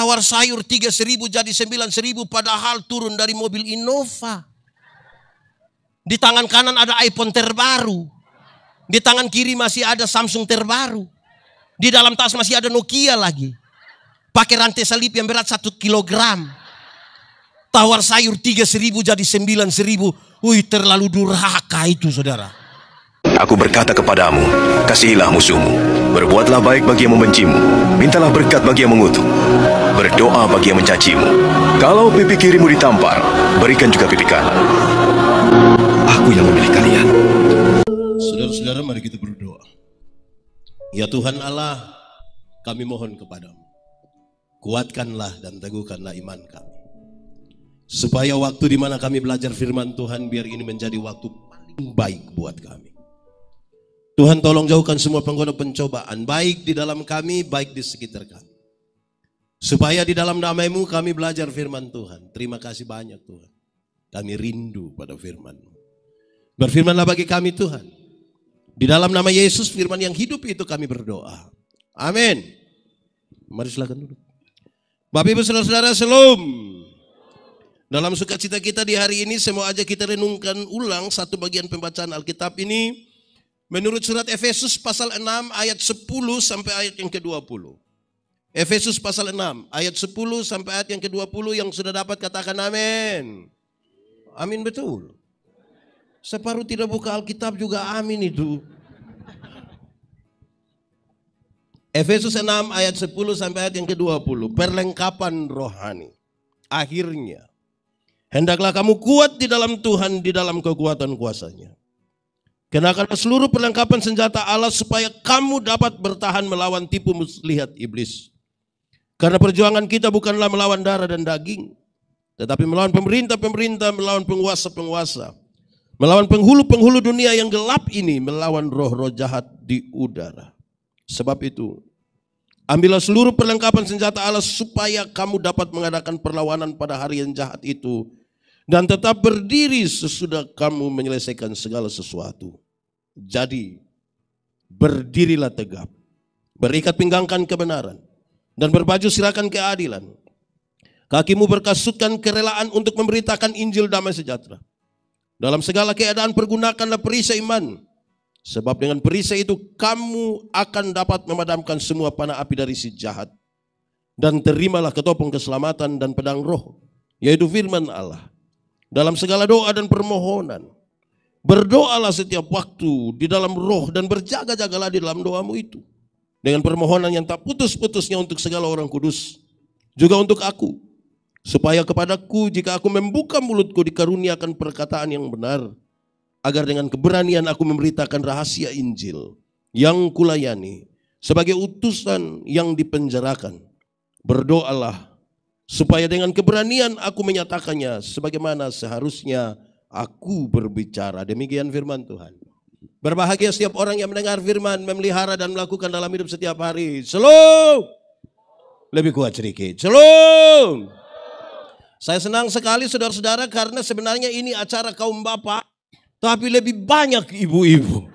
tawar sayur 3.000 jadi 9.000 padahal turun dari mobil Innova. Di tangan kanan ada iPhone terbaru. Di tangan kiri masih ada Samsung terbaru. Di dalam tas masih ada Nokia lagi. Pakai rantai salib yang berat 1 kilogram. Tawar sayur 3.000 jadi 9.000. Wih, terlalu durhaka itu, saudara. Aku berkata kepadamu, kasihilah musuhmu, berbuatlah baik bagi yang membencimu, mintalah berkat bagi yang mengutuk, berdoa bagi yang mencacimu. Kalau pipi kirimu ditampar, berikan juga pipi kanan. Aku yang memilih kalian. Saudara-saudara, mari kita berdoa. Ya Tuhan Allah, kami mohon kepadamu, kuatkanlah dan teguhkanlah iman kami. Supaya waktu di mana kami belajar firman Tuhan, biar ini menjadi waktu paling baik buat kami. Tuhan, tolong jauhkan semua penggoda pencobaan, baik di dalam kami, baik di sekitar kami. Supaya di dalam nama-Mu kami belajar firman Tuhan. Terima kasih banyak Tuhan. Kami rindu pada firman-Mu. Berfirmanlah bagi kami Tuhan. Di dalam nama Yesus, firman yang hidup itu kami berdoa. Amin. Mari silakan duduk. Bapak Ibu Saudara-saudara, shalom. Dalam sukacita kita di hari ini, semua aja kita renungkan ulang satu bagian pembacaan Alkitab ini. Menurut surat Efesus pasal 6 ayat 10 sampai ayat yang ke-20. Efesus pasal 6 ayat 10 sampai ayat yang ke-20, yang sudah dapat katakan amin. Amin, betul. Separuh tidak buka Alkitab juga amin itu. Efesus 6 ayat 10 sampai ayat yang ke-20. Perlengkapan rohani. Akhirnya, hendaklah kamu kuat di dalam Tuhan, di dalam kekuatan kuasa-Nya. Kenakanlah seluruh perlengkapan senjata Allah supaya kamu dapat bertahan melawan tipu muslihat iblis. Karena perjuangan kita bukanlah melawan darah dan daging, tetapi melawan pemerintah-pemerintah, melawan penguasa-penguasa, melawan penghulu-penghulu dunia yang gelap ini, melawan roh-roh jahat di udara. Sebab itu, ambillah seluruh perlengkapan senjata Allah supaya kamu dapat mengadakan perlawanan pada hari yang jahat itu, dan tetap berdiri sesudah kamu menyelesaikan segala sesuatu. Jadi, berdirilah tegap, berikat pinggangkan kebenaran, dan berbaju sirakan keadilan. Kakimu berkasutkan kerelaan untuk memberitakan Injil damai sejahtera. Dalam segala keadaan pergunakanlah perisai iman, sebab dengan perisai itu kamu akan dapat memadamkan semua panah api dari si jahat. Dan terimalah ketopong keselamatan dan pedang roh, yaitu firman Allah. Dalam segala doa dan permohonan, berdoalah setiap waktu di dalam roh dan berjaga-jagalah di dalam doamu itu. Dengan permohonan yang tak putus-putusnya untuk segala orang kudus. Juga untuk aku. Supaya kepadaku jika aku membuka mulutku dikaruniakan perkataan yang benar. Agar dengan keberanian aku memberitakan rahasia Injil yang kulayani sebagai utusan yang dipenjarakan. Berdoalah supaya dengan keberanian aku menyatakannya sebagaimana seharusnya aku berbicara. Demikian firman Tuhan. Berbahagia setiap orang yang mendengar firman, memelihara dan melakukan dalam hidup setiap hari. Shalom. Lebih kuat sedikit. Shalom. Saya senang sekali saudara-saudara karena sebenarnya ini acara kaum bapak, tapi lebih banyak ibu-ibu.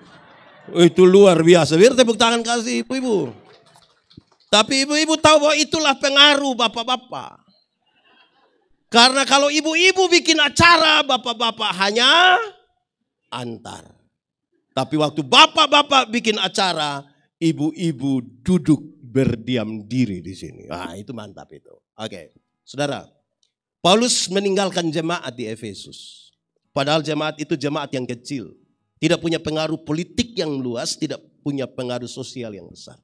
Itu luar biasa. Biar tepuk tangan kasih ibu-ibu. Tapi ibu-ibu tahu bahwa itulah pengaruh bapak-bapak. Karena kalau ibu-ibu bikin acara, bapak-bapak hanya antar. Tapi waktu bapak-bapak bikin acara, ibu-ibu duduk berdiam diri di sini. Wah, itu mantap itu. Oke, saudara. Paulus meninggalkan jemaat di Efesus. Padahal jemaat itu jemaat yang kecil. Tidak punya pengaruh politik yang luas, tidak punya pengaruh sosial yang besar.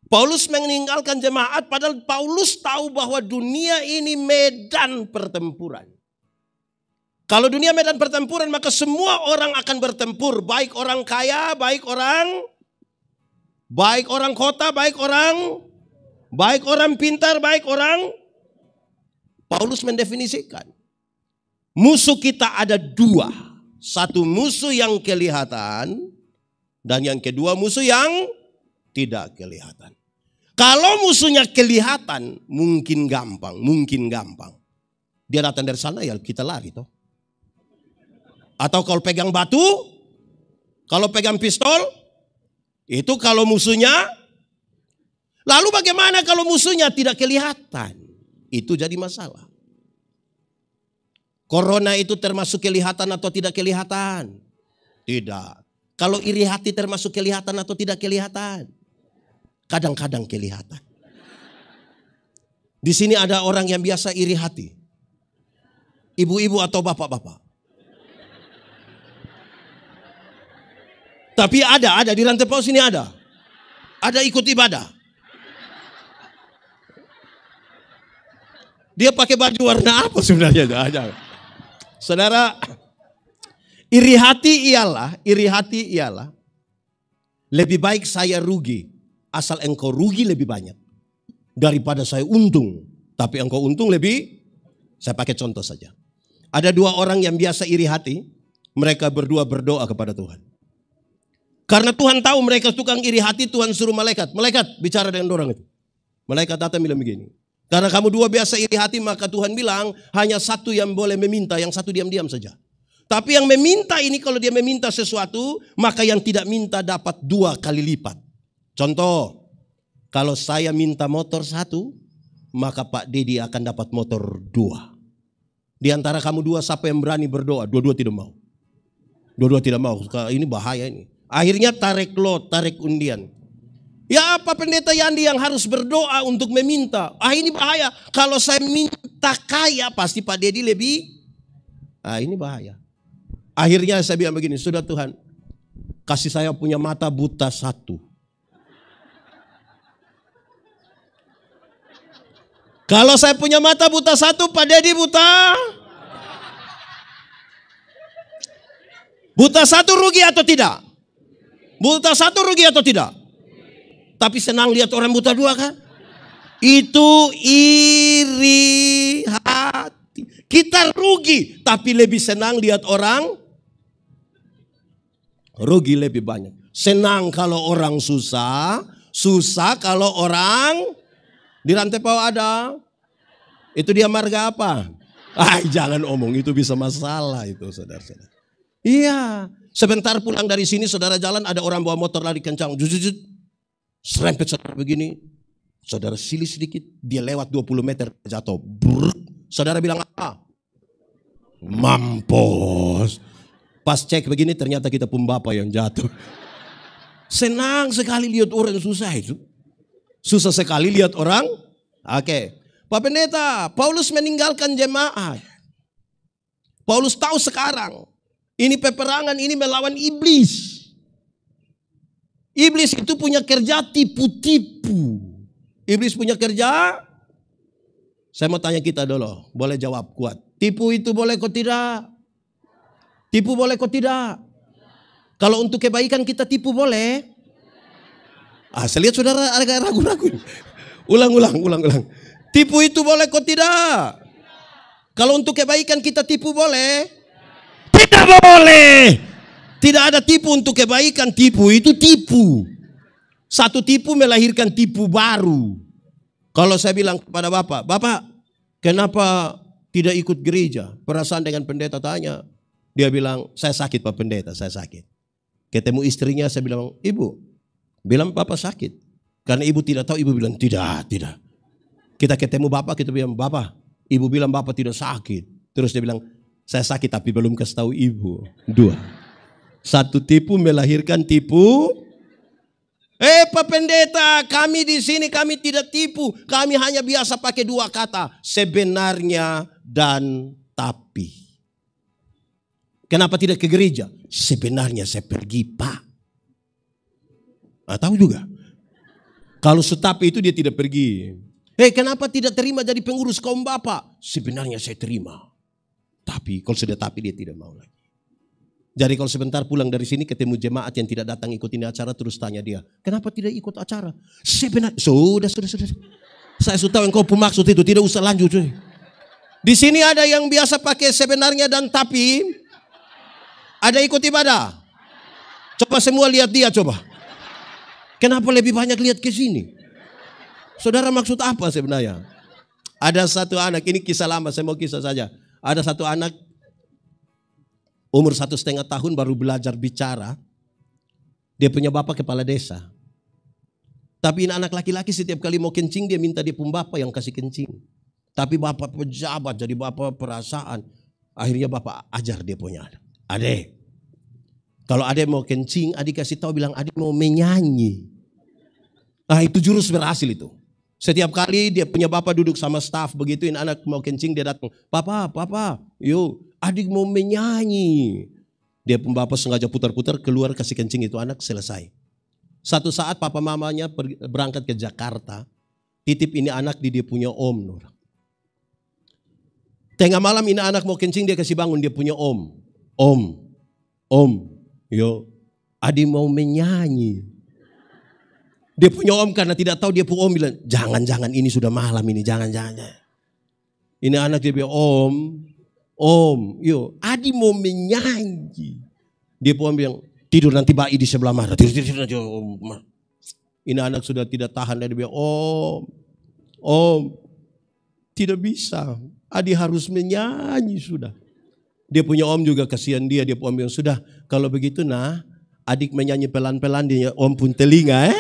Paulus meninggalkan jemaat padahal Paulus tahu bahwa dunia ini medan pertempuran. Kalau dunia medan pertempuran maka semua orang akan bertempur. Baik orang kaya, baik orang kota, baik orang pintar, baik orang. Paulus mendefinisikan. Musuh kita ada dua. Satu musuh yang kelihatan dan yang kedua musuh yang tidak kelihatan. Kalau musuhnya kelihatan mungkin gampang. Dia datang dari sana ya kita lari toh. Atau kalau pegang batu, kalau pegang pistol, itu kalau musuhnya. Lalu bagaimana kalau musuhnya tidak kelihatan? Itu jadi masalah. Corona itu termasuk kelihatan atau tidak kelihatan? Tidak. Kalau iri hati termasuk kelihatan atau tidak kelihatan? Kadang-kadang kelihatan. Di sini ada orang yang biasa iri hati. Ibu-ibu atau bapak-bapak. Tapi ada di Rantai Paus ini ada. Ada ikut ibadah. Dia pakai baju warna apa sebenarnya? Ada. Saudara, iri hati ialah lebih baik saya rugi asal engkau rugi lebih banyak daripada saya untung. Tapi engkau untung lebih, saya pakai contoh saja. Ada dua orang yang biasa iri hati, mereka berdua berdoa kepada Tuhan. Karena Tuhan tahu mereka tukang iri hati, Tuhan suruh malaikat bicara dengan orang itu. Malaikat datang bilang begini, karena kamu dua biasa iri hati, maka Tuhan bilang hanya satu yang boleh meminta, yang satu diam-diam saja. Tapi yang meminta ini kalau dia meminta sesuatu, maka yang tidak minta dapat 2 kali lipat. Contoh, kalau saya minta motor 1, maka Pak Dedi akan dapat motor 2. Di antara kamu dua siapa yang berani berdoa? Dua-dua tidak mau. Dua-dua tidak mau, ini bahaya ini. Akhirnya tarik undian. Ya Pak Pendeta Yandi yang harus berdoa untuk meminta. Ini bahaya. Kalau saya minta kaya pasti Pak Dedi lebih. Ini bahaya. Akhirnya saya bilang begini, sudah Tuhan, kasih saya punya mata buta 1. Kalau saya punya mata buta 1, Pak Dedi buta. Buta 1 rugi atau tidak? Buta 1 rugi atau tidak? Tapi senang lihat orang buta 2 kan? Itu iri hati. Kita rugi, tapi lebih senang lihat orang rugi lebih banyak. Senang kalau orang susah, susah kalau orang di Rantai Paus ada. Itu dia marga apa? Jangan omong, itu bisa masalah itu saudara-saudara. Iya, sebentar pulang dari sini saudara jalan ada orang bawa motor lari kencang. Jujujut. Serempet saudara begini, saudara silih sedikit, dia lewat 20 meter jatuh. Brrr. Saudara bilang apa? Mampus. Pas cek begini ternyata kita pun bapak yang jatuh. Senang sekali lihat orang susah itu. Susah sekali lihat orang. Oke. Pak Pendeta, Paulus meninggalkan jemaat. Paulus tahu sekarang, ini peperangan, ini melawan iblis. Iblis itu punya kerja tipu-tipu. Iblis punya kerja. Saya mau tanya kita dulu. Boleh jawab kuat. Tipu itu boleh kok tidak? Tipu boleh kok tidak? Kalau untuk kebaikan kita tipu boleh? Saya lihat saudara agak ragu-ragu. Ulang. Tipu itu boleh kok tidak? Kalau untuk kebaikan kita tipu boleh? Tidak boleh. Tidak ada tipu untuk kebaikan, tipu itu tipu. Satu tipu melahirkan tipu baru. Kalau saya bilang kepada Bapak, kenapa tidak ikut gereja? Perasaan dengan pendeta tanya. Dia bilang, saya sakit Pak Pendeta, saya sakit. Ketemu istrinya, saya bilang, Ibu, bilang Bapak sakit. Karena ibu tidak tahu, ibu bilang, tidak. Kita ketemu Bapak, kita bilang, Bapak, ibu bilang Bapak tidak sakit. Terus dia bilang, saya sakit tapi belum kasih tahu ibu. 2. Satu tipu melahirkan tipu. Pak Pendeta, kami di sini kami tidak tipu. Kami hanya biasa pakai 2 kata. Sebenarnya dan tapi. Kenapa tidak ke gereja? Sebenarnya saya pergi Pak. Tahu juga. Kalau setapi itu dia tidak pergi. Kenapa tidak terima jadi pengurus kaum Bapak? Sebenarnya saya terima. Tapi kalau sudah tapi dia tidak mau lagi. Jadi kalau sebentar pulang dari sini ketemu jemaat yang tidak datang ikut ini acara terus tanya dia. Kenapa tidak ikut acara? Sebenarnya. Sudah. Saya sudah tahu engkau pemaksud itu tidak usah lanjut. Di sini ada yang biasa pakai sebenarnya dan tapi. Ada ikut ibadah. Coba semua lihat dia coba. Kenapa lebih banyak lihat ke sini? Saudara maksud apa sebenarnya? Ada satu anak, ini kisah lama, saya mau kisah saja. Ada satu anak umur 1,5 tahun baru belajar bicara. Dia punya bapak kepala desa. Tapi ini anak laki-laki setiap kali mau kencing dia minta dia pun bapak yang kasih kencing. Tapi bapak pejabat jadi bapak perasaan. Akhirnya bapak ajar dia punya anak. Adek, kalau adek mau kencing, adik kasih tahu bilang adek mau menyanyi. Ah itu jurus berhasil itu. Setiap kali dia punya bapak duduk sama staff begitu, ini anak mau kencing dia datang. Papa, yuk adik mau menyanyi. Dia pun bapak sengaja putar-putar keluar kasih kencing itu anak selesai. Satu saat papa mamanya berangkat ke Jakarta, titip ini anak di dia punya om. Tengah malam ini anak mau kencing dia kasih bangun dia punya om. Om, yo, adik mau menyanyi. Dia punya om karena tidak tahu dia punya om bilang, jangan ini sudah malam ini, jangan. Ini anak dia bilang, om, yo, adik mau menyanyi. Dia punya om bilang, tidur nanti bayi di sebelah mana, tidur nanti om. Ini anak sudah tidak tahan, dia bilang, om, tidak bisa, adik harus menyanyi sudah. Dia punya om juga kasihan dia punya om bilang, sudah kalau begitu nah, adik menyanyi pelan-pelan dia om pun telinga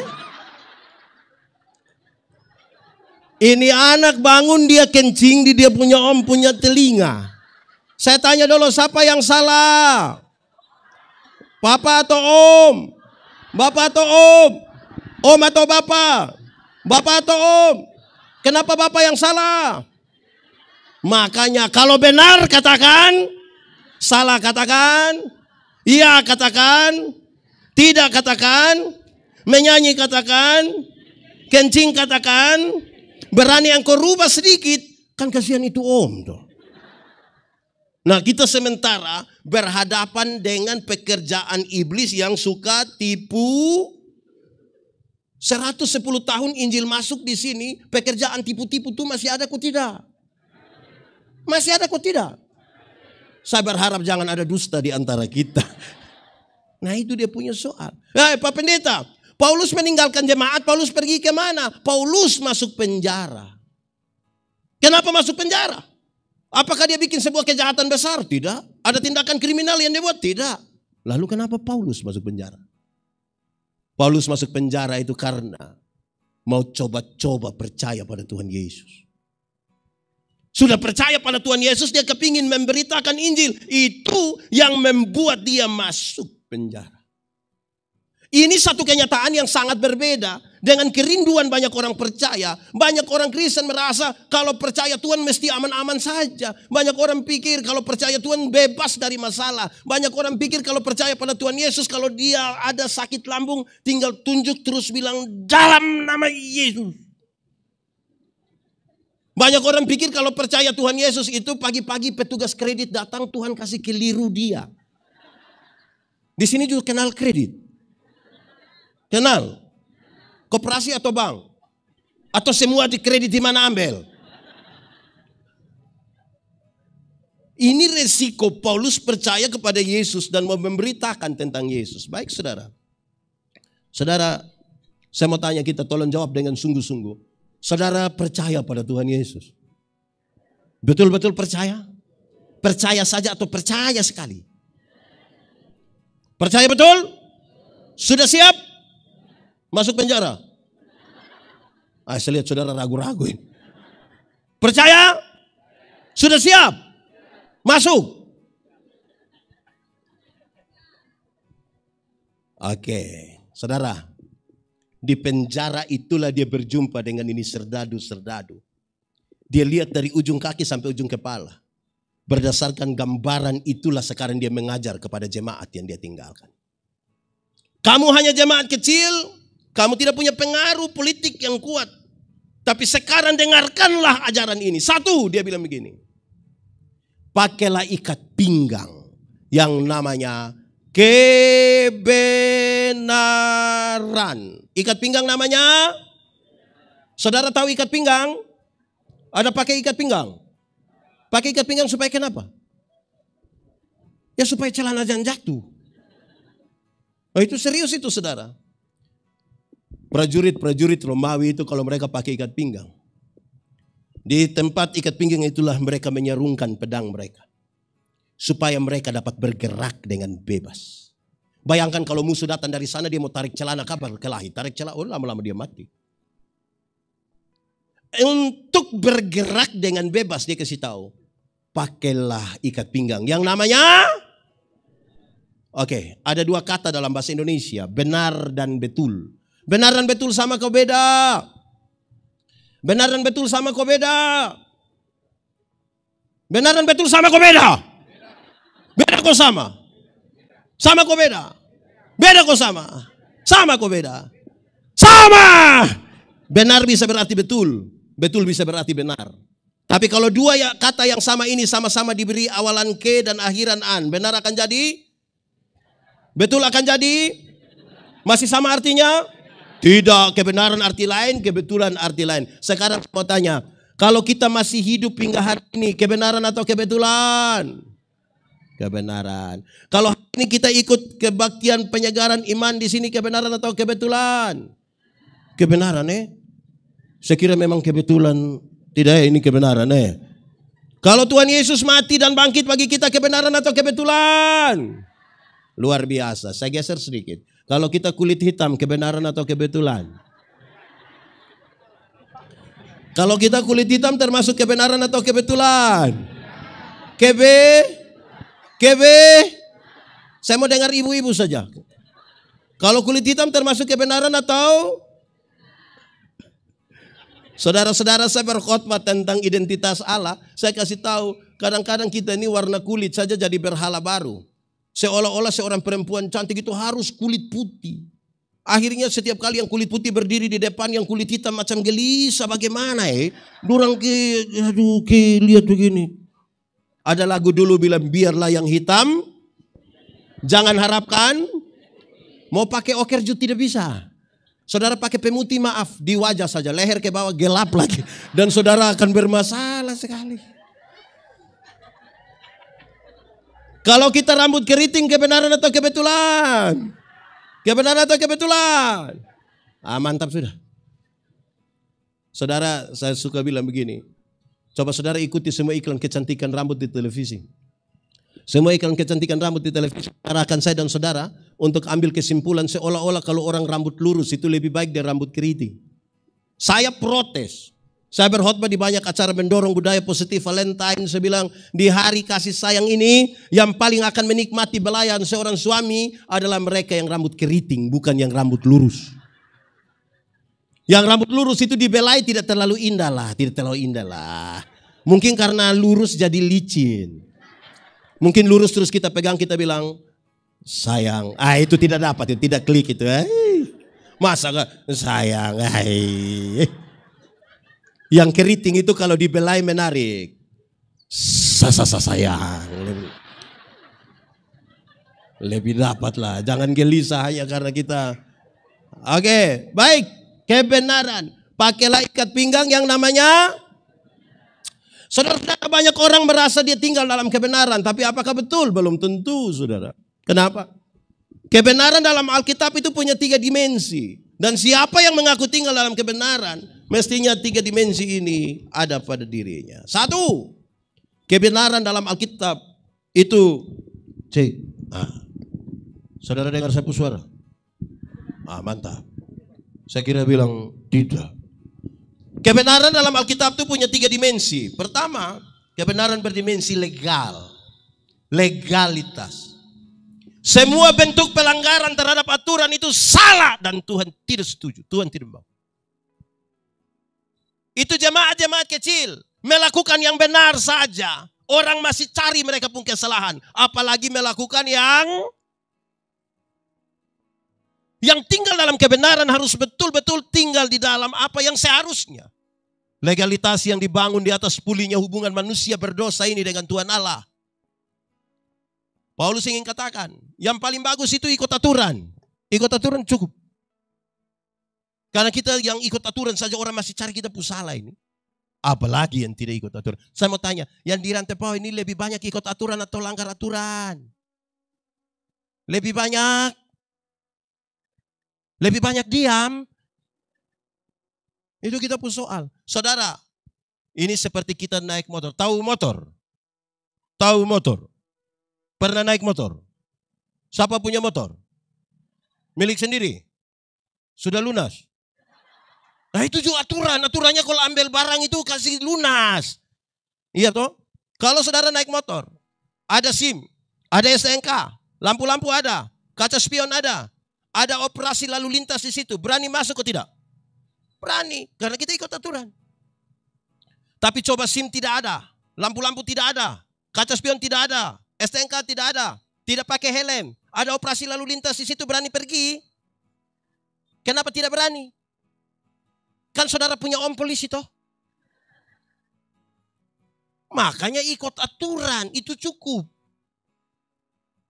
Ini anak bangun dia kencing di dia punya om punya telinga. Saya tanya dulu siapa yang salah? Papa atau om? Bapak atau om? Om atau bapak? Bapak atau om? Kenapa bapak yang salah? Makanya kalau benar katakan, salah katakan, iya katakan, tidak katakan, menyanyi katakan, kencing katakan. Berani yang kau rubah sedikit, kan kasihan itu om tuh. Nah kita sementara berhadapan dengan pekerjaan iblis yang suka tipu. 110 tahun Injil masuk di sini, pekerjaan tipu-tipu itu masih ada kok tidak? Masih ada kok tidak? Saya berharap jangan ada dusta di antara kita. Nah itu dia punya soal. Pak Pendeta, Paulus meninggalkan jemaat, Paulus pergi ke mana? Paulus masuk penjara. Kenapa masuk penjara? Apakah dia bikin sebuah kejahatan besar? Tidak. Ada tindakan kriminal yang dia buat? Tidak. Lalu kenapa Paulus masuk penjara? Paulus masuk penjara itu karena mau coba-coba percaya pada Tuhan Yesus. Sudah percaya pada Tuhan Yesus, dia kepingin memberitakan Injil. Itu yang membuat dia masuk penjara. Ini satu kenyataan yang sangat berbeda dengan kerinduan banyak orang percaya. Banyak orang Kristen merasa kalau percaya Tuhan mesti aman-aman saja. Banyak orang pikir kalau percaya Tuhan bebas dari masalah. Banyak orang pikir kalau percaya pada Tuhan Yesus, kalau dia ada sakit lambung tinggal tunjuk terus bilang dalam nama Yesus. Banyak orang pikir kalau percaya Tuhan Yesus itu pagi-pagi petugas kredit datang Tuhan kasih keliru dia. Di sini juga kenal kredit. Kenal? Koperasi atau bank? Atau semua di kredit di mana ambil? Ini resiko Paulus percaya kepada Yesus dan mau memberitakan tentang Yesus. Baik saudara. Saudara, saya mau tanya kita tolong jawab dengan sungguh-sungguh. Saudara percaya pada Tuhan Yesus? Betul-betul percaya? Percaya saja atau percaya sekali? Percaya betul? Sudah siap? Masuk penjara? Saya lihat saudara ragu-ragu ini. Percaya? Sudah siap? Masuk? Oke, saudara. Di penjara itulah dia berjumpa dengan ini serdadu-serdadu. Dia lihat dari ujung kaki sampai ujung kepala. Berdasarkan gambaran itulah sekarang dia mengajar kepada jemaat yang dia tinggalkan. Kamu hanya jemaat kecil, kamu tidak punya pengaruh politik yang kuat. Tapi sekarang dengarkanlah ajaran ini. Satu, dia bilang begini. Pakailah ikat pinggang yang namanya kebenaran. Ikat pinggang namanya? Saudara tahu ikat pinggang? Ada pakai ikat pinggang? Pakai ikat pinggang supaya kenapa? Ya supaya celana jangan jatuh. Oh, itu serius itu saudara. Prajurit-prajurit Romawi itu kalau mereka pakai ikat pinggang. Di tempat ikat pinggang itulah mereka menyerungkan pedang mereka. Supaya mereka dapat bergerak dengan bebas. Bayangkan kalau musuh datang dari sana, dia mau tarik celana kabar kelahi. Tarik celana, oh lama-lama dia mati. Untuk bergerak dengan bebas dia kasih tahu. Pakailah ikat pinggang. Yang namanya? Oke, ada dua kata dalam bahasa Indonesia. Benar dan betul. Benar dan betul sama kau beda. Benar dan betul sama kau beda. Benar dan betul sama kau beda. Beda kau sama. Sama kau beda. Beda kau sama. Sama kau beda. Sama. Benar bisa berarti betul. Betul bisa berarti benar. Tapi kalau dua kata yang sama ini sama-sama diberi awalan ke dan akhiran an. Benar akan jadi? Betul akan jadi? Masih sama artinya? Tidak, kebenaran arti lain, kebetulan arti lain. Sekarang mau tanya, kalau kita masih hidup hingga hari ini, kebenaran atau kebetulan? Kebenaran. Kalau hari ini kita ikut kebaktian penyegaran iman di sini, kebenaran atau kebetulan? Kebenaran Saya kira memang kebetulan. Tidak ini kebenaran Kalau Tuhan Yesus mati dan bangkit bagi kita, kebenaran atau kebetulan? Luar biasa. Saya geser sedikit. Kalau kita kulit hitam, kebenaran atau kebetulan? Kalau kita kulit hitam termasuk kebenaran atau kebetulan? Kebe? Saya mau dengar ibu-ibu saja. Kalau kulit hitam termasuk kebenaran atau? Saudara-saudara, saya berkhotbah tentang identitas Allah. Saya kasih tahu, kadang-kadang kita ini warna kulit saja jadi berhala baru. Seolah-olah seorang perempuan cantik itu harus kulit putih. Akhirnya setiap kali yang kulit putih berdiri di depan yang kulit hitam macam gelisah bagaimana Durang lihat begini. Ada lagu dulu bilang biarlah yang hitam. Jangan harapkan. Mau pakai okerju tidak bisa. Saudara pakai pemutih maaf di wajah saja. Leher ke bawah gelap lagi. Dan saudara akan bermasalah sekali. Kalau kita rambut keriting, kebenaran atau kebetulan? Kebenaran atau kebetulan? Mantap sudah. Saudara, saya suka bilang begini. Coba saudara ikuti semua iklan kecantikan rambut di televisi. Semua iklan kecantikan rambut di televisi. Arahkan saya dan saudara untuk ambil kesimpulan seolah-olah kalau orang rambut lurus itu lebih baik dari rambut keriting. Saya protes. Saya berkhotbah di banyak acara mendorong budaya positif Valentine. Saya bilang di hari kasih sayang ini yang paling akan menikmati belayan seorang suami adalah mereka yang rambut keriting, bukan yang rambut lurus. Yang rambut lurus itu dibelai tidak terlalu indah lah. Mungkin karena lurus jadi licin. Mungkin lurus terus kita pegang kita bilang sayang. Itu tidak dapat, tidak klik itu. Masa gak sayang. Yang keriting itu kalau dibelai menarik. Sayang. Lebih dapat lah. Jangan gelisah hanya karena kita. Oke, baik. Kebenaran. Pakailah ikat pinggang yang namanya. Saudara, banyak orang merasa dia tinggal dalam kebenaran. Tapi apakah betul? Belum tentu, saudara. Kenapa? Kebenaran dalam Alkitab itu punya 3 dimensi. Dan siapa yang mengaku tinggal dalam kebenaran, mestinya 3 dimensi ini ada pada dirinya. 1, kebenaran dalam Alkitab itu saudara dengar saya suara? Mantap. Saya kira bilang tidak. Kebenaran dalam Alkitab itu punya 3 dimensi. Pertama, kebenaran berdimensi legal. Legalitas. Semua bentuk pelanggaran terhadap aturan itu salah dan Tuhan tidak setuju. Tuhan tidak mau. Itu jemaat-jemaat kecil melakukan yang benar saja. Orang masih cari mereka pun kesalahan. Apalagi melakukan yang tinggal dalam kebenaran harus betul-betul tinggal di dalam apa yang seharusnya. Legalitas yang dibangun di atas pulihnya hubungan manusia berdosa ini dengan Tuhan Allah. Paulus ingin katakan, yang paling bagus itu ikut aturan. Ikut aturan cukup. Karena kita yang ikut aturan saja orang masih cari kita salah ini. Apalagi yang tidak ikut aturan. Saya mau tanya, yang di Rantai Pawai ini lebih banyak ikut aturan atau langgar aturan? Lebih banyak diam. Itu kita pun soal. Saudara, ini seperti kita naik motor. Tahu motor? Tahu motor? Pernah naik motor? Siapa punya motor? Milik sendiri. Sudah lunas. Nah itu juga aturan. Aturannya kalau ambil barang itu kasih lunas. Iya toh. Kalau saudara naik motor. Ada SIM. Ada STNK. Lampu-lampu ada. Kaca spion ada. Ada operasi lalu lintas di situ. Berani masuk atau tidak? Berani. Karena kita ikut aturan. Tapi coba SIM tidak ada. Lampu-lampu tidak ada. Kaca spion tidak ada. STNK tidak ada. Tidak pakai helm. Ada operasi lalu lintas di situ, berani pergi. Kenapa tidak berani? Kan saudara punya om polisi toh. Makanya ikut aturan, itu cukup.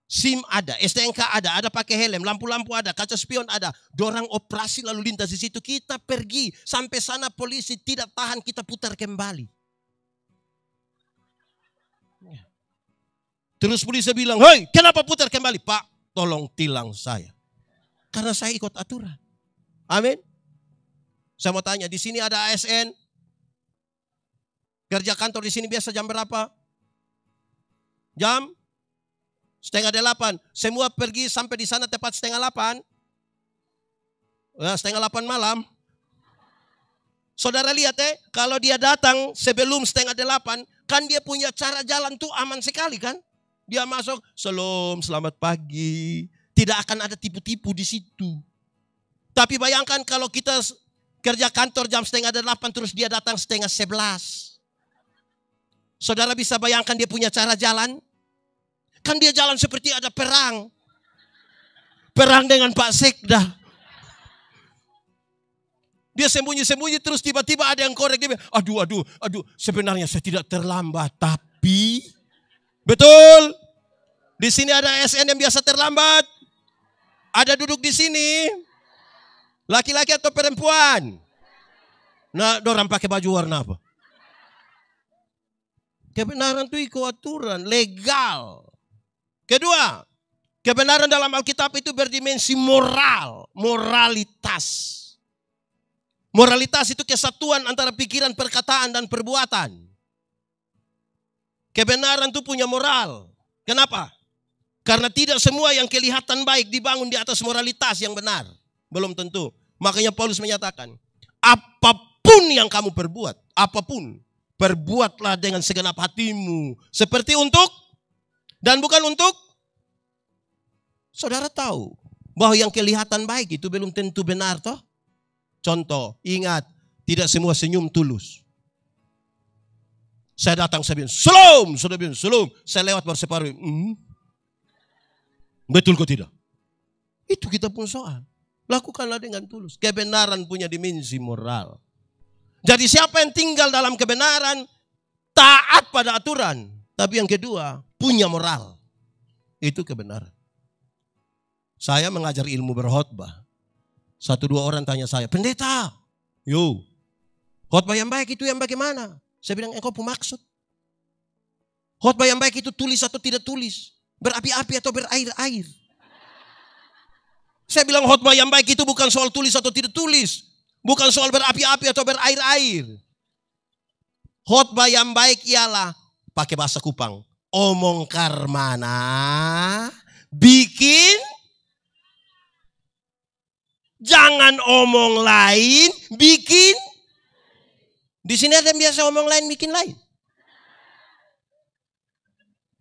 SIM ada, STNK ada pakai helm, lampu-lampu ada, kaca spion ada. Dorang operasi lalu lintas di situ, kita pergi. Sampai sana polisi tidak tahan, kita putar kembali. Terus polisi bilang, hei kenapa putar kembali? Pak, tolong tilang saya. Karena saya ikut aturan. Amin. Saya mau tanya, di sini ada ASN. Kerja kantor di sini biasa jam berapa? Jam 7:30. Semua pergi sampai di sana tepat 7:30. Ya, 7:30 malam. Saudara lihat kalau dia datang sebelum 7:30, kan dia punya cara jalan tuh aman sekali kan? Dia masuk, "Shalom, selamat pagi." Tidak akan ada tipu-tipu di situ. Tapi bayangkan kalau kita kerja kantor jam 7:30 terus dia datang 10:30. Saudara bisa bayangkan dia punya cara jalan? Kan dia jalan seperti ada perang. Perang dengan Pak Sekda. Dia sembunyi-sembunyi terus tiba-tiba ada yang korek. Dia bilang, aduh, sebenarnya saya tidak terlambat. Tapi betul. Di sini ada ASN yang biasa terlambat. Ada duduk di sini. Laki-laki atau perempuan? Nah, dorang pakai baju warna apa? Kebenaran itu ikut aturan, legal. Kedua, kebenaran dalam Alkitab itu berdimensi moral, moralitas. Moralitas itu kesatuan antara pikiran, perkataan, dan perbuatan. Kebenaran itu punya moral. Kenapa? Karena tidak semua yang kelihatan baik dibangun di atas moralitas yang benar. Belum tentu. Makanya Paulus menyatakan, apapun yang kamu perbuat, apapun, perbuatlah dengan segenap hatimu. Seperti untuk, dan bukan untuk. Saudara tahu bahwa yang kelihatan baik itu belum tentu benar toh. Contoh, ingat, tidak semua senyum tulus. Saya datang, saya bilang, "Shalom," sudah bilang, "Shalom." Saya lewat baru separuh. Betul kok tidak? Itu kita pun soal. Lakukanlah dengan tulus. Kebenaran punya dimensi moral. Jadi siapa yang tinggal dalam kebenaran, taat pada aturan. Tapi yang kedua, punya moral. Itu kebenaran. Saya mengajar ilmu berkhotbah. 1-2 orang tanya saya, "Pendeta, khotbah yang baik itu yang bagaimana?" Saya bilang, engkau pemaksud. Khotbah yang baik itu tulis atau tidak tulis? Berapi-api atau berair-air? Saya bilang khotbah yang baik itu bukan soal tulis atau tidak tulis. Bukan soal berapi-api atau berair-air. Khotbah yang baik ialah, pakai bahasa Kupang, omong karmana, bikin, jangan omong lain, bikin. Di sini ada yang biasa omong lain, bikin lain.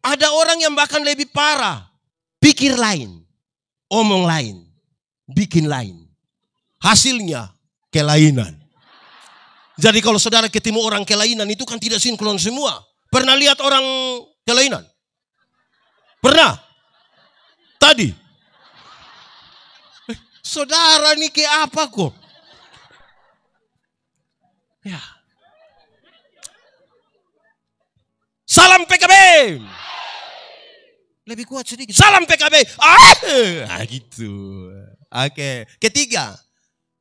Ada orang yang bahkan lebih parah. Pikir lain, omong lain, bikin lain. Hasilnya kelainan. Jadi kalau saudara ketemu orang kelainan itu kan tidak sinkron semua. Pernah lihat orang kelainan? Pernah? Tadi? Saudara ini kayak apa kok? Ya. Salam PKB. Lebih kuat sedikit. Salam PKB. Gitu. Oke. Ketiga,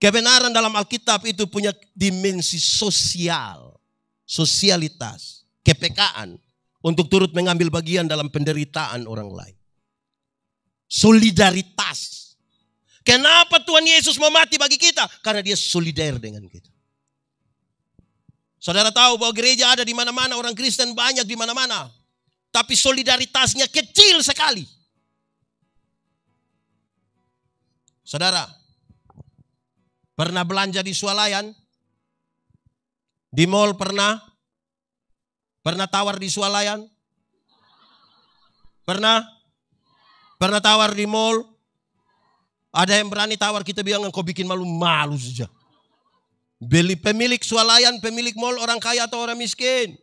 kebenaran dalam Alkitab itu punya dimensi sosial. Sosialitas. Kepekaan. Untuk turut mengambil bagian dalam penderitaan orang lain. Solidaritas. Kenapa Tuhan Yesus mau mati bagi kita? Karena dia solidar dengan kita. Saudara tahu bahwa gereja ada di mana-mana, orang Kristen banyak di mana-mana. Tapi solidaritasnya kecil sekali. Saudara, pernah belanja di swalayan? Di mall pernah? Pernah tawar di swalayan? Pernah? Pernah tawar di mall? Ada yang berani tawar, kita bilang kau bikin malu-malu saja. Beli pemilik swalayan, pemilik mall orang kaya atau orang miskin?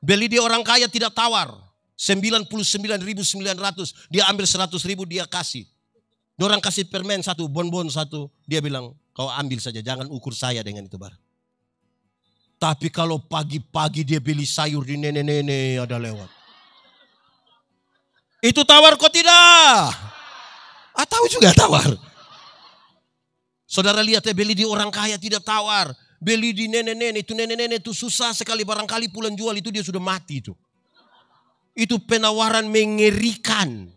Beli dia orang kaya tidak tawar. 99.900, dia ambil 100.000 dia kasih. Orang kasih permen satu, bonbon satu. Dia bilang, kau ambil saja, jangan ukur saya dengan itu barang. Tapi kalau pagi-pagi dia beli sayur di nenek-nenek ada lewat. Itu tawar kok tidak? Tahu juga tawar. Saudara lihat ya, beli di orang kaya tidak tawar. Beli di nenek-nenek itu susah sekali. Barangkali pulang jual itu dia sudah mati itu. Itu penawaran mengerikan.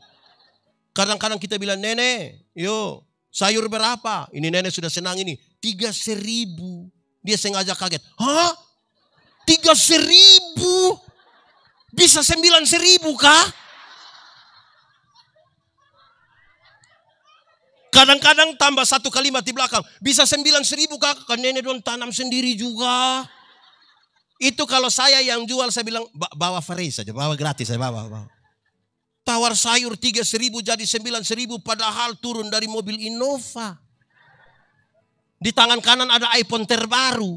Kadang-kadang kita bilang, nenek, yo sayur berapa? Ini nenek sudah senang ini. 3.000. Dia sengaja kaget. Hah? 3.000? Bisa 9.000 kah? Kadang-kadang tambah satu kalimat di belakang. Bisa 9.000 kah? Kan nenek don tanam sendiri juga. Itu kalau saya yang jual, saya bilang bawa free saja, bawa gratis saya bawa. Tawar sayur 3.000 jadi 9.000 padahal turun dari mobil Innova. Di tangan kanan ada iPhone terbaru.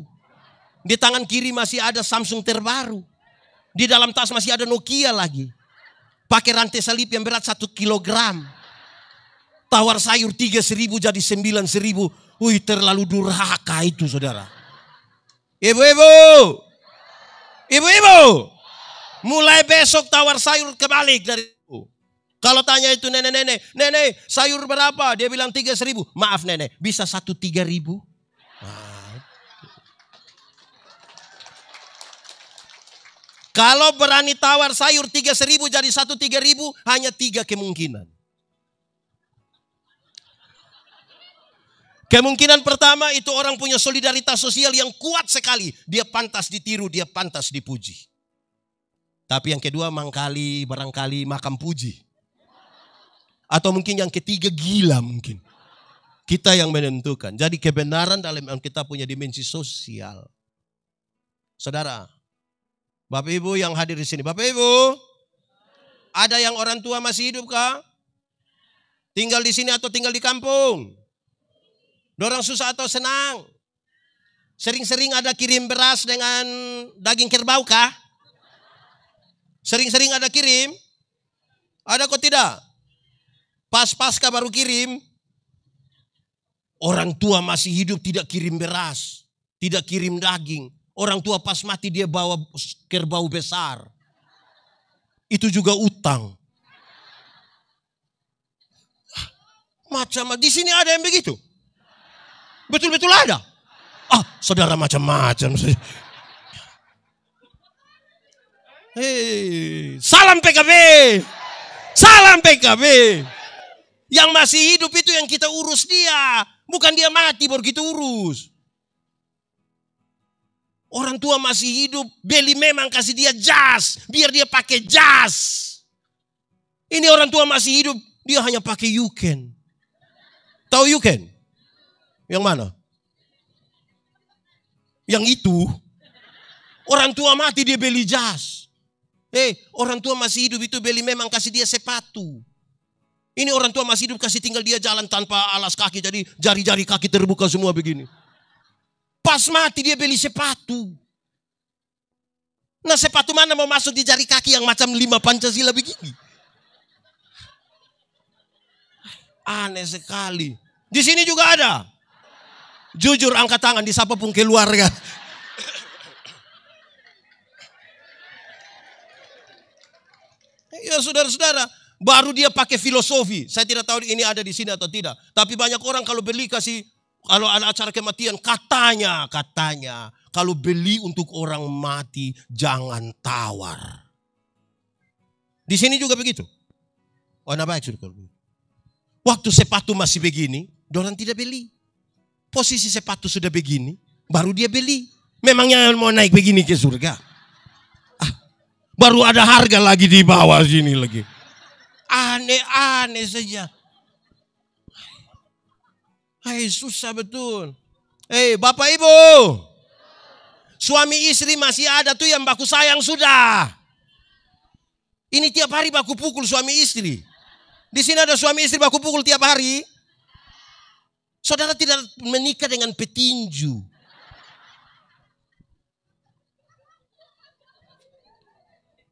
Di tangan kiri masih ada Samsung terbaru. Di dalam tas masih ada Nokia lagi. Pakai rantai salib yang berat 1 kilogram. Tawar sayur 3.000 jadi 9.000. Wih, terlalu durhaka itu saudara. Ibu-ibu. Mulai besok tawar sayur kebalik dari itu. Kalau tanya itu nenek, sayur berapa? Dia bilang 3.000. Maaf nenek, bisa 3.000? Kalau berani tawar sayur 3.000 jadi 3.000, hanya 3 kemungkinan. Kemungkinan pertama itu orang punya solidaritas sosial yang kuat sekali. Dia pantas ditiru, dia pantas dipuji. Tapi yang kedua barangkali makam puji. Atau mungkin yang ketiga gila mungkin. Kita yang menentukan. Jadi kebenaran dalam kita punya dimensi sosial. Saudara, Bapak Ibu yang hadir di sini. Bapak Ibu, ada yang orang tua masih hidup kah? Tinggal di sini atau tinggal di kampung? Dorang susah atau senang? Sering-sering ada kirim beras dengan daging kerbau kah? Sering-sering ada kirim? Ada kok tidak? Pas-pasca baru kirim. Orang tua masih hidup tidak kirim beras, tidak kirim daging. Orang tua pas mati dia bawa kerbau besar. Itu juga utang. Macam di sini ada yang begitu? Betul-betul ada? Saudara macam-macam. Salam PKB. Salam PKB. Yang masih hidup itu yang kita urus dia. Bukan dia mati baru kita urus. Orang tua masih hidup, beli memang kasih dia jas. Biar dia pakai jas. Ini orang tua masih hidup, dia hanya pakai Yuken. Tahu Yuken? Yang mana? Yang itu. Orang tua mati dia beli jas. Orang tua masih hidup itu beli memang kasih dia sepatu. Ini orang tua masih hidup kasih tinggal dia jalan tanpa alas kaki. Jadi jari-jari kaki terbuka semua begini. Pas mati dia beli sepatu. Nah sepatu mana mau masuk di jari kaki yang macam 5 Pancasila begini. Aneh sekali. Di sini juga ada. Jujur angkat tangan di siapapun keluarga. Ya saudara-saudara, baru dia pakai filosofi. Saya tidak tahu ini ada di sini atau tidak. Tapi banyak orang kalau beli kasih, kalau ada acara kematian, katanya, kalau beli untuk orang mati jangan tawar. Di sini juga begitu. Nah baik sudah. Waktu sepatu masih begini, orang tidak beli. Posisi sepatu sudah begini, baru dia beli. Memangnya mau naik begini ke surga? Baru ada harga lagi di bawah sini lagi. Aneh-aneh saja. Hai, susah betul. Bapak Ibu, suami istri masih ada tuh yang baku sayang sudah. Ini tiap hari baku pukul suami istri. Di sini ada suami istri baku pukul tiap hari. Saudara tidak menikah dengan petinju.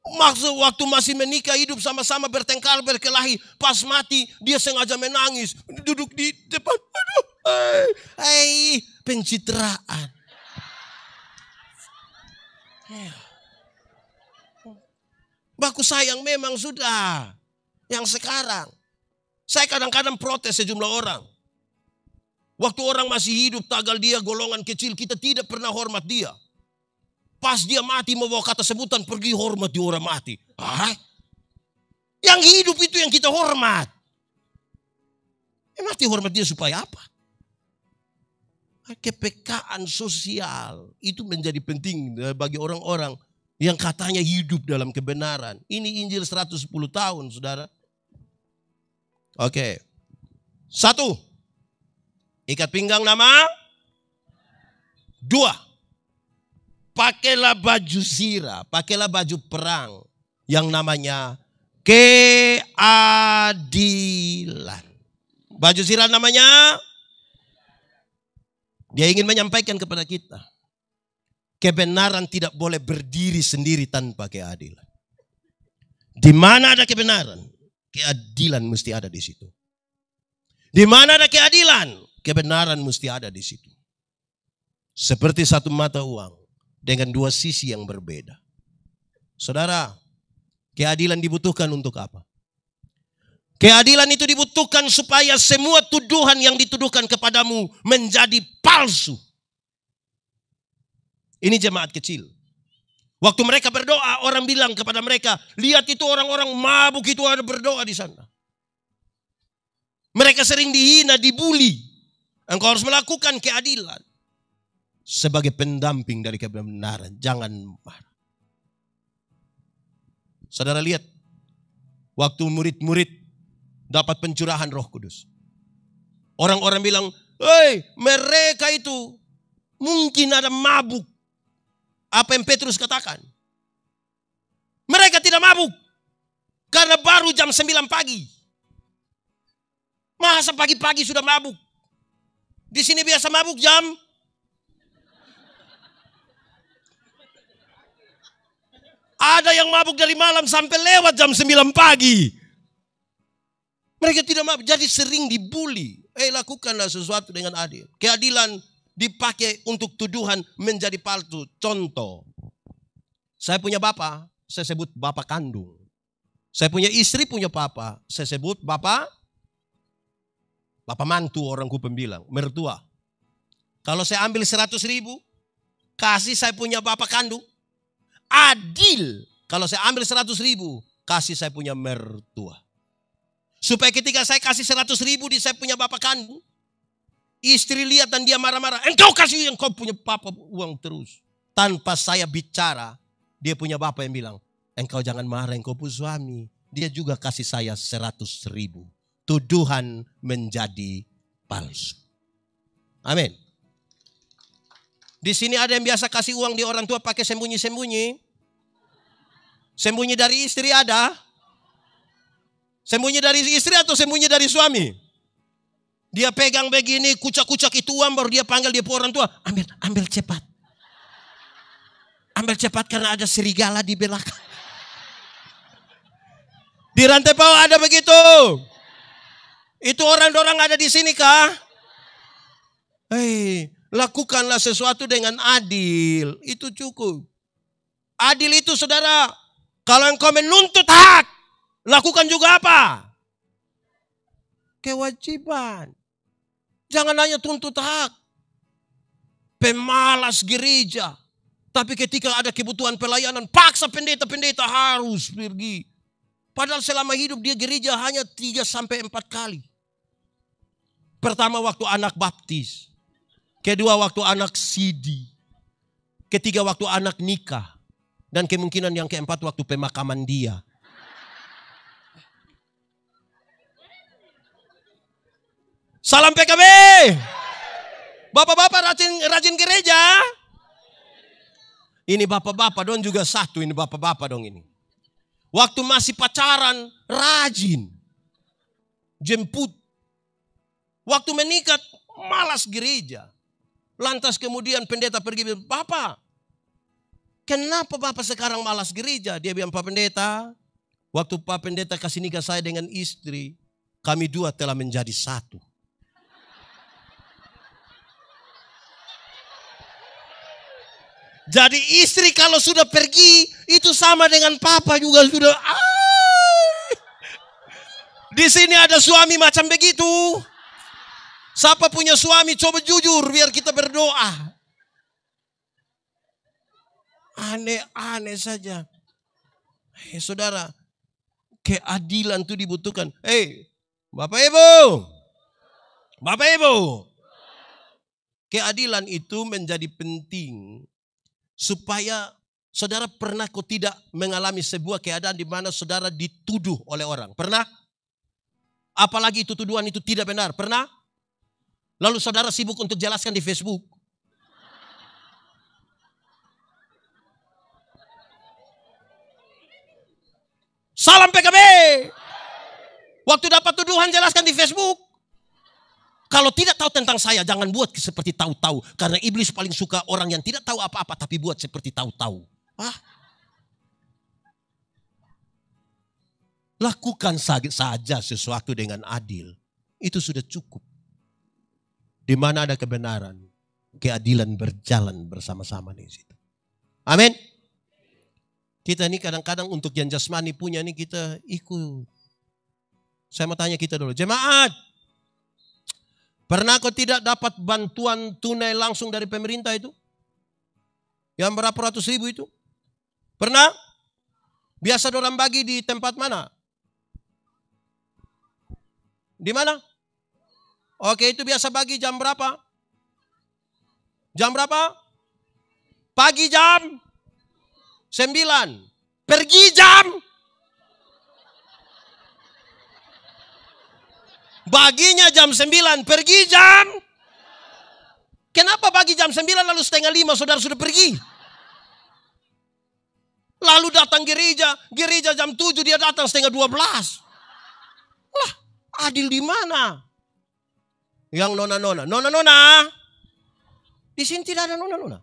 Maksud waktu masih menikah hidup sama-sama bertengkar berkelahi. Pas mati dia sengaja menangis. Duduk di depan. Aduh. Pencitraan. Baku sayang memang sudah. Yang sekarang. Saya kadang-kadang protes sejumlah orang. Waktu orang masih hidup tagal dia golongan kecil. Kita tidak pernah hormat dia. Pas dia mati membawa kata sebutan pergi hormat di orang mati. Yang hidup itu yang kita hormat. Mati hormat dia supaya apa? Kepekaan sosial itu menjadi penting bagi orang-orang yang katanya hidup dalam kebenaran. Ini Injil 110 tahun, saudara. Oke. 1. Ikat pinggang nama. 2. Pakailah baju zirah, pakailah baju perang yang namanya keadilan. Baju zirah namanya, dia ingin menyampaikan kepada kita, kebenaran tidak boleh berdiri sendiri tanpa keadilan. Di mana ada kebenaran, keadilan mesti ada di situ. Di mana ada keadilan, kebenaran mesti ada di situ. Seperti satu mata uang dengan dua sisi yang berbeda. Saudara, keadilan dibutuhkan untuk apa? Keadilan itu dibutuhkan supaya semua tuduhan yang dituduhkan kepadamu menjadi palsu. Ini jemaat kecil. Waktu mereka berdoa, orang bilang kepada mereka, lihat itu orang-orang mabuk itu ada berdoa di sana. Mereka sering dihina, dibuli. Engkau harus melakukan keadilan. Sebagai pendamping dari kebenaran, jangan marah. Saudara lihat, waktu murid-murid dapat pencurahan Roh Kudus. Orang-orang bilang, mereka itu mungkin ada mabuk. Apa yang Petrus katakan? Mereka tidak mabuk. Karena baru jam 9 pagi. Masa pagi-pagi sudah mabuk? Di sini biasa mabuk jam. Ada yang mabuk dari malam sampai lewat jam 9 pagi. Mereka tidak mabuk, jadi sering dibully. Lakukanlah sesuatu dengan adil. Keadilan dipakai untuk tuduhan menjadi palsu. Contoh, saya punya bapak, saya sebut bapak kandung. Saya punya istri, punya papa, saya sebut bapak mantu, orang Kupang bilang, mertua. Kalau saya ambil 100.000, kasih saya punya bapak kandung, adil. Kalau saya ambil 100.000, kasih saya punya mertua. Supaya ketika saya kasih 100.000 di saya punya bapak kandung, istri lihat dan dia marah-marah. Engkau kasih yang kau punya papa uang terus. Tanpa saya bicara, dia punya bapak yang bilang, engkau jangan marah, engkau punya suami. Dia juga kasih saya 100.000. Tuduhan menjadi palsu. Amin. Di sini ada yang biasa kasih uang di orang tua pakai sembunyi-sembunyi. Sembunyi dari istri ada. Sembunyi dari istri atau sembunyi dari suami? Dia pegang begini, kucak-kucak itu uang, baru dia panggil dia orang tua. Ambil cepat. Ambil cepat karena ada serigala di belakang. Di rantai bawah ada begitu. Itu orang-orang ada di sini kah? Lakukanlah sesuatu dengan adil. Itu cukup. Adil itu saudara, kalau engkau menuntut hak, lakukan juga apa? Kewajiban. Jangan hanya tuntut hak. Pemalas gereja. Tapi ketika ada kebutuhan pelayanan, paksa pendeta-pendeta harus pergi. Padahal selama hidup dia gereja hanya 3-4 kali. Pertama waktu anak baptis. Kedua waktu anak sidi. Ketiga waktu anak nikah. Dan kemungkinan yang keempat waktu pemakaman dia. Salam PKB. Bapak-bapak rajin gereja. Ini bapak-bapak dong juga satu, ini bapak-bapak dong ini. Waktu masih pacaran, rajin. Jemput. Waktu menikah, malas gereja. Lantas kemudian pendeta pergi bilang, Bapak, kenapa Bapak sekarang malas gereja? Dia bilang, Pak Pendeta, waktu Pak Pendeta kasih nikah saya dengan istri, kami dua telah menjadi satu. Jadi istri kalau sudah pergi, itu sama dengan papa juga sudah. Di sini ada suami macam begitu. Siapa punya suami coba jujur biar kita berdoa. Aneh-aneh saja. Saudara, keadilan itu dibutuhkan. Bapak Ibu. Bapak Ibu. Keadilan itu menjadi penting. Supaya saudara pernah kok tidak mengalami sebuah keadaan di mana saudara dituduh oleh orang. Pernah? Apalagi itu tuduhan itu tidak benar. Pernah? Lalu saudara sibuk untuk jelaskan di Facebook. Salam PKB. Waktu dapat tuduhan jelaskan di Facebook. Kalau tidak tahu tentang saya, jangan buat seperti tahu-tahu. Karena iblis paling suka orang yang tidak tahu apa-apa tapi buat seperti tahu-tahu. Lakukan saja sesuatu dengan adil. Itu sudah cukup. Di mana ada kebenaran, keadilan berjalan bersama-sama di situ. Amin. Kita ini kadang-kadang untuk yang jasmani punya ini kita ikut. Saya mau tanya kita dulu, jemaat. Pernah kau tidak dapat bantuan tunai langsung dari pemerintah itu? Yang berapa ratus ribu itu? Pernah? Biasa orang bagi di tempat mana? Di mana? Oke, itu biasa bagi jam berapa? Jam berapa? Pagi jam 9. Pergi jam. Baginya jam 9, pergi jam. Kenapa bagi jam 9 lalu setengah 5 saudara sudah pergi? Lalu datang gereja jam 7 dia datang setengah 12. Lah, adil di mana? Yang nona. Di sini tidak ada nona.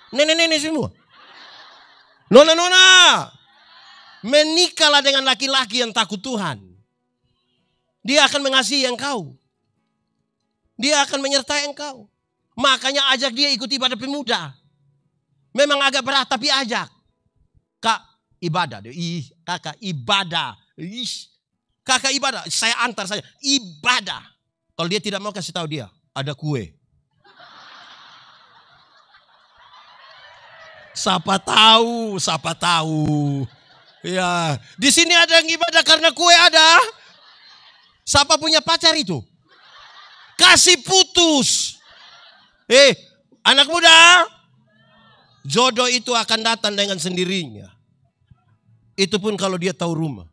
Nenek-nenek semua. Nona. Menikahlah dengan laki-laki yang takut Tuhan. Dia akan mengasihi engkau. Dia akan menyertai engkau. Makanya ajak dia ikut ibadah pemuda. Memang agak berat tapi ajak. Kak, ibadah. Kakak, ibadah. Kakak, ibadah. Saya antar saja. Ibadah. Kalau dia tidak mau kasih tahu dia. Ada kue. Siapa tahu. Ya, di sini ada yang ibadah karena kue ada. Siapa punya pacar itu? Kasih putus. Anak muda. Jodoh itu akan datang dengan sendirinya. Itu pun kalau dia tahu rumah.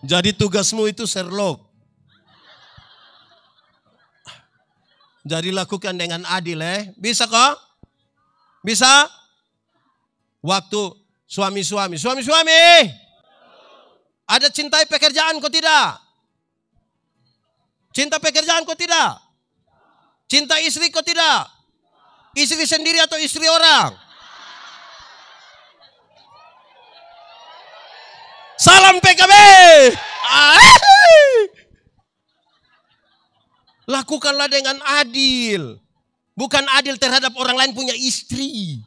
Jadi tugasmu itu Sherlock. Jadi lakukan dengan adil Bisa kok? Bisa? Waktu suami-suami. Ada cintai pekerjaan kok tidak? Cinta pekerjaan kok tidak? Cinta istri kok tidak? Istri sendiri atau istri orang? Salam PKB. Lakukanlah dengan adil. Bukan adil terhadap orang lain punya istri.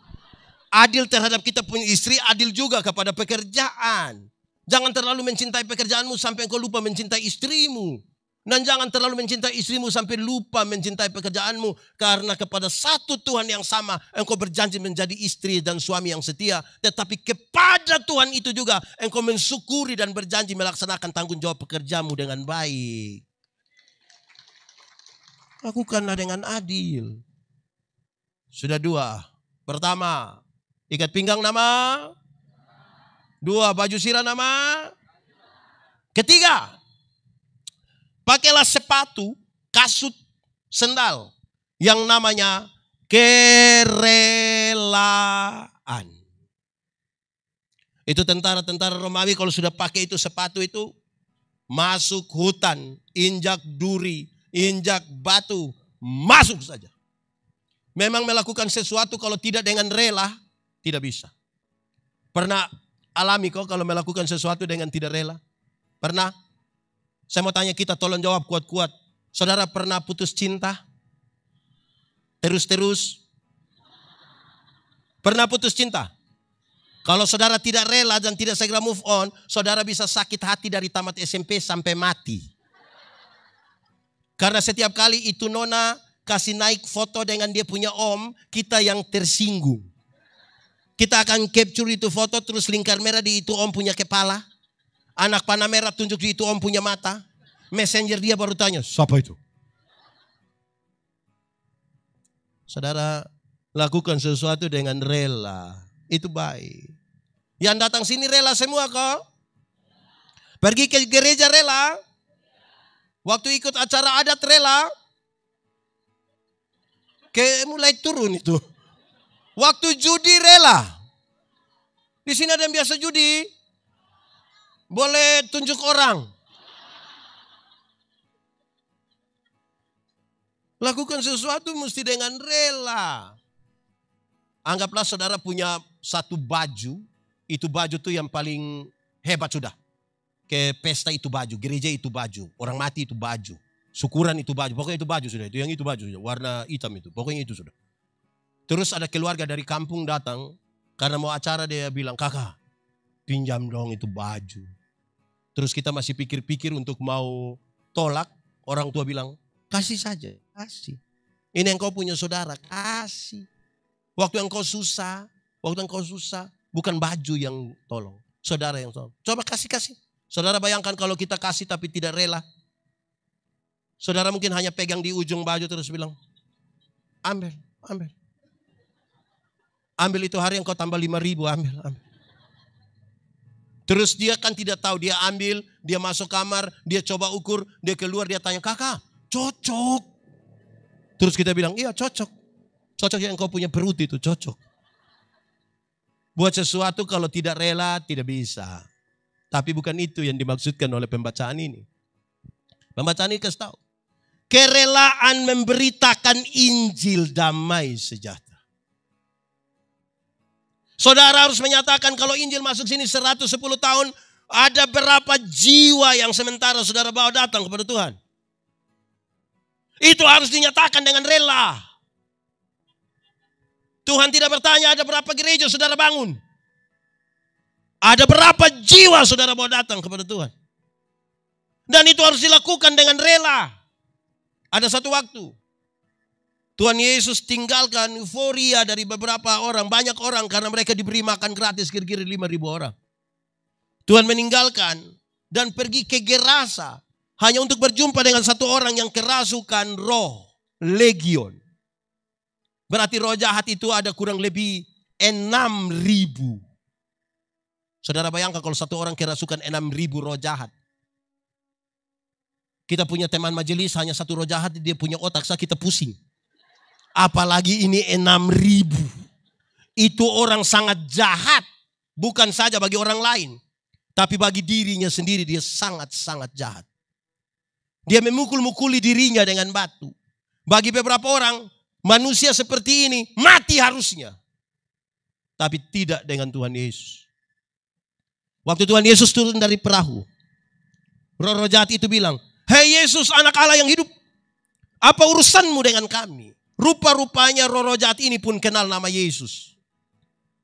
Adil terhadap kita punya istri, adil juga kepada pekerjaan. Jangan terlalu mencintai pekerjaanmu sampai engkau lupa mencintai istrimu. Dan jangan terlalu mencintai istrimu sampai lupa mencintai pekerjaanmu. Karena kepada satu Tuhan yang sama engkau berjanji menjadi istri dan suami yang setia. Tetapi kepada Tuhan itu juga engkau mensyukuri dan berjanji melaksanakan tanggung jawab pekerjamu dengan baik. Lakukanlah dengan adil. Sudah 2. Pertama, ikat pinggang nama. 2, baju sirah nama. Ketiga, pakailah sepatu, kasut, sendal yang namanya kerelaan. Itu tentara-tentara Romawi kalau sudah pakai itu sepatu itu, masuk hutan, injak duri, injak batu, masuk saja. Memang melakukan sesuatu kalau tidak dengan rela, tidak bisa. Pernah alami kok kalau melakukan sesuatu dengan tidak rela? Pernah? Saya mau tanya kita, tolong jawab kuat-kuat. Saudara pernah putus cinta? Terus-terus? Pernah putus cinta? Kalau saudara tidak rela dan tidak segera move on, saudara bisa sakit hati dari tamat SMP sampai mati. Karena setiap kali itu nona kasih naik foto dengan dia punya om, kita yang tersinggung. Kita akan capture itu foto terus lingkar merah di itu om punya kepala. Anak panah merah tunjuk di itu om punya mata. Messenger dia baru tanya, siapa itu? Saudara lakukan sesuatu dengan rela. Itu baik. Yang datang sini rela semua kok. Pergi ke gereja rela. Waktu ikut acara adat rela. Mulai turun itu. Waktu judi rela. Di sini ada yang biasa judi. Boleh tunjuk orang. Lakukan sesuatu mesti dengan rela. Anggaplah saudara punya satu baju, itu baju tuh yang paling hebat sudah. Ke pesta itu baju, gereja itu baju, orang mati itu baju, syukuran itu baju, pokoknya itu baju sudah. Itu yang itu baju sudah, warna hitam itu, pokoknya itu sudah. Terus ada keluarga dari kampung datang, karena mau acara dia bilang, kakak pinjam dong itu baju. Terus kita masih pikir-pikir untuk mau tolak, orang tua bilang, kasih saja, kasih. Ini yang kau punya saudara, kasih. Waktu engkau susah, bukan baju yang tolong, saudara yang tolong. Coba kasih. Saudara bayangkan kalau kita kasih tapi tidak rela. Saudara mungkin hanya pegang di ujung baju terus bilang, ambil. Ambil itu hari yang kau tambah 5.000, ambil. Terus dia kan tidak tahu, dia ambil, dia masuk kamar, dia coba ukur, dia keluar, dia tanya, kakak, cocok. Terus kita bilang, iya cocok. Cocok yang kau punya perut itu, cocok. Buat sesuatu kalau tidak rela, tidak bisa. Tapi bukan itu yang dimaksudkan oleh pembacaan ini. Pembacaan ini kasih tahu. Kerelaan memberitakan Injil damai sejahtera. Saudara harus menyatakan kalau Injil masuk sini 110 tahun, ada berapa jiwa yang sementara saudara bawa datang kepada Tuhan. Itu harus dinyatakan dengan rela. Tuhan tidak bertanya ada berapa gereja saudara bangun. Ada berapa jiwa saudara mau datang kepada Tuhan. Dan itu harus dilakukan dengan rela. Ada satu waktu. Tuhan Yesus tinggalkan euforia dari beberapa orang. Banyak orang karena mereka diberi makan gratis kira-kira 5.000 orang. Tuhan meninggalkan dan pergi ke Gerasa. Hanya untuk berjumpa dengan satu orang yang kerasukan roh. Legion. Berarti roh jahat itu ada kurang lebih 6.000. Saudara bayangkan kalau satu orang kerasukan 6.000 roh jahat. Kita punya teman majelis hanya satu roh jahat, dia punya otak kita pusing. Apalagi ini 6.000. Itu orang sangat jahat. Bukan saja bagi orang lain. Tapi bagi dirinya sendiri dia sangat-sangat jahat. Dia memukul-mukuli dirinya dengan batu. Bagi beberapa orang, manusia seperti ini mati harusnya. Tapi tidak dengan Tuhan Yesus. Waktu Tuhan Yesus turun dari perahu. Roh-roh jahat itu bilang, hei Yesus anak Allah yang hidup. Apa urusanmu dengan kami? Rupa-rupanya roh-roh jahat ini pun kenal nama Yesus.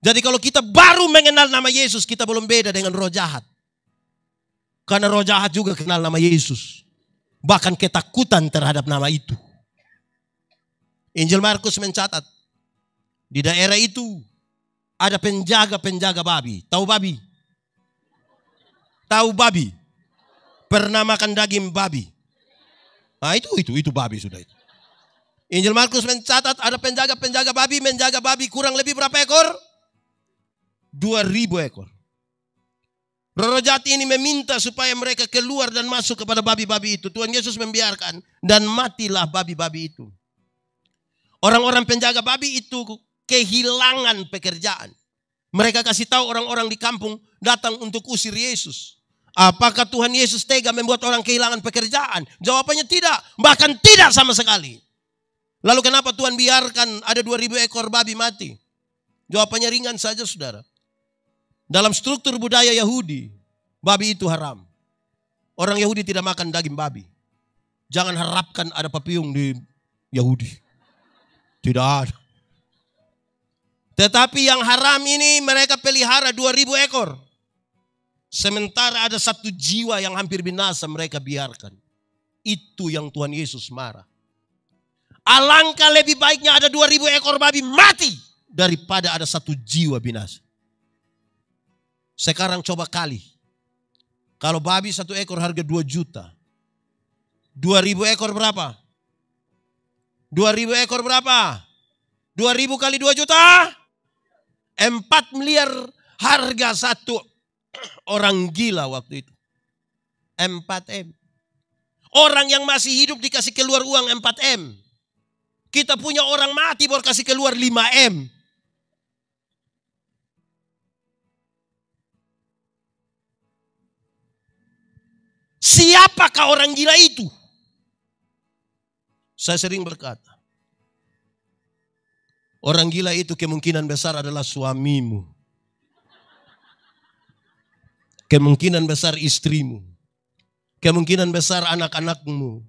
Jadi kalau kita baru mengenal nama Yesus, kita belum beda dengan roh jahat. Karena roh jahat juga kenal nama Yesus. Bahkan ketakutan terhadap nama itu. Injil Markus mencatat, di daerah itu ada penjaga-penjaga babi. Tahu babi? Tahu babi? Pernah makan daging babi? Nah itu babi sudah itu. Injil Markus mencatat ada penjaga-penjaga babi menjaga babi kurang lebih berapa ekor? 2.000 ekor. Roh jahat ini meminta supaya mereka keluar dan masuk kepada babi-babi itu. Tuhan Yesus membiarkan dan matilah babi-babi itu. Orang-orang penjaga babi itu kehilangan pekerjaan. Mereka kasih tahu orang-orang di kampung datang untuk usir Yesus. Apakah Tuhan Yesus tega membuat orang kehilangan pekerjaan? Jawabannya tidak, bahkan tidak sama sekali. Lalu kenapa Tuhan biarkan ada 2.000 ekor babi mati? Jawabannya ringan saja, saudara. Dalam struktur budaya Yahudi, babi itu haram. Orang Yahudi tidak makan daging babi. Jangan harapkan ada papiung di Yahudi. Tidak ada. Tetapi yang haram ini mereka pelihara 2.000 ekor. Sementara ada 1 jiwa yang hampir binasa mereka biarkan. Itu yang Tuhan Yesus marah. Alangkah lebih baiknya ada 2.000 ekor babi mati daripada ada 1 jiwa binasa. Sekarang coba kali. Kalau babi 1 ekor harga 2 juta. 2.000 ekor berapa? 2.000 ekor berapa? 2.000 kali 2 juta? 4 miliar harga 1 orang gila waktu itu. 4M. Orang yang masih hidup dikasih keluar uang 4M. Kita punya orang mati baru kasih keluar 5M. Siapakah orang gila itu? Saya sering berkata, orang gila itu kemungkinan besar adalah suamimu. Kemungkinan besar istrimu. Kemungkinan besar anak-anakmu.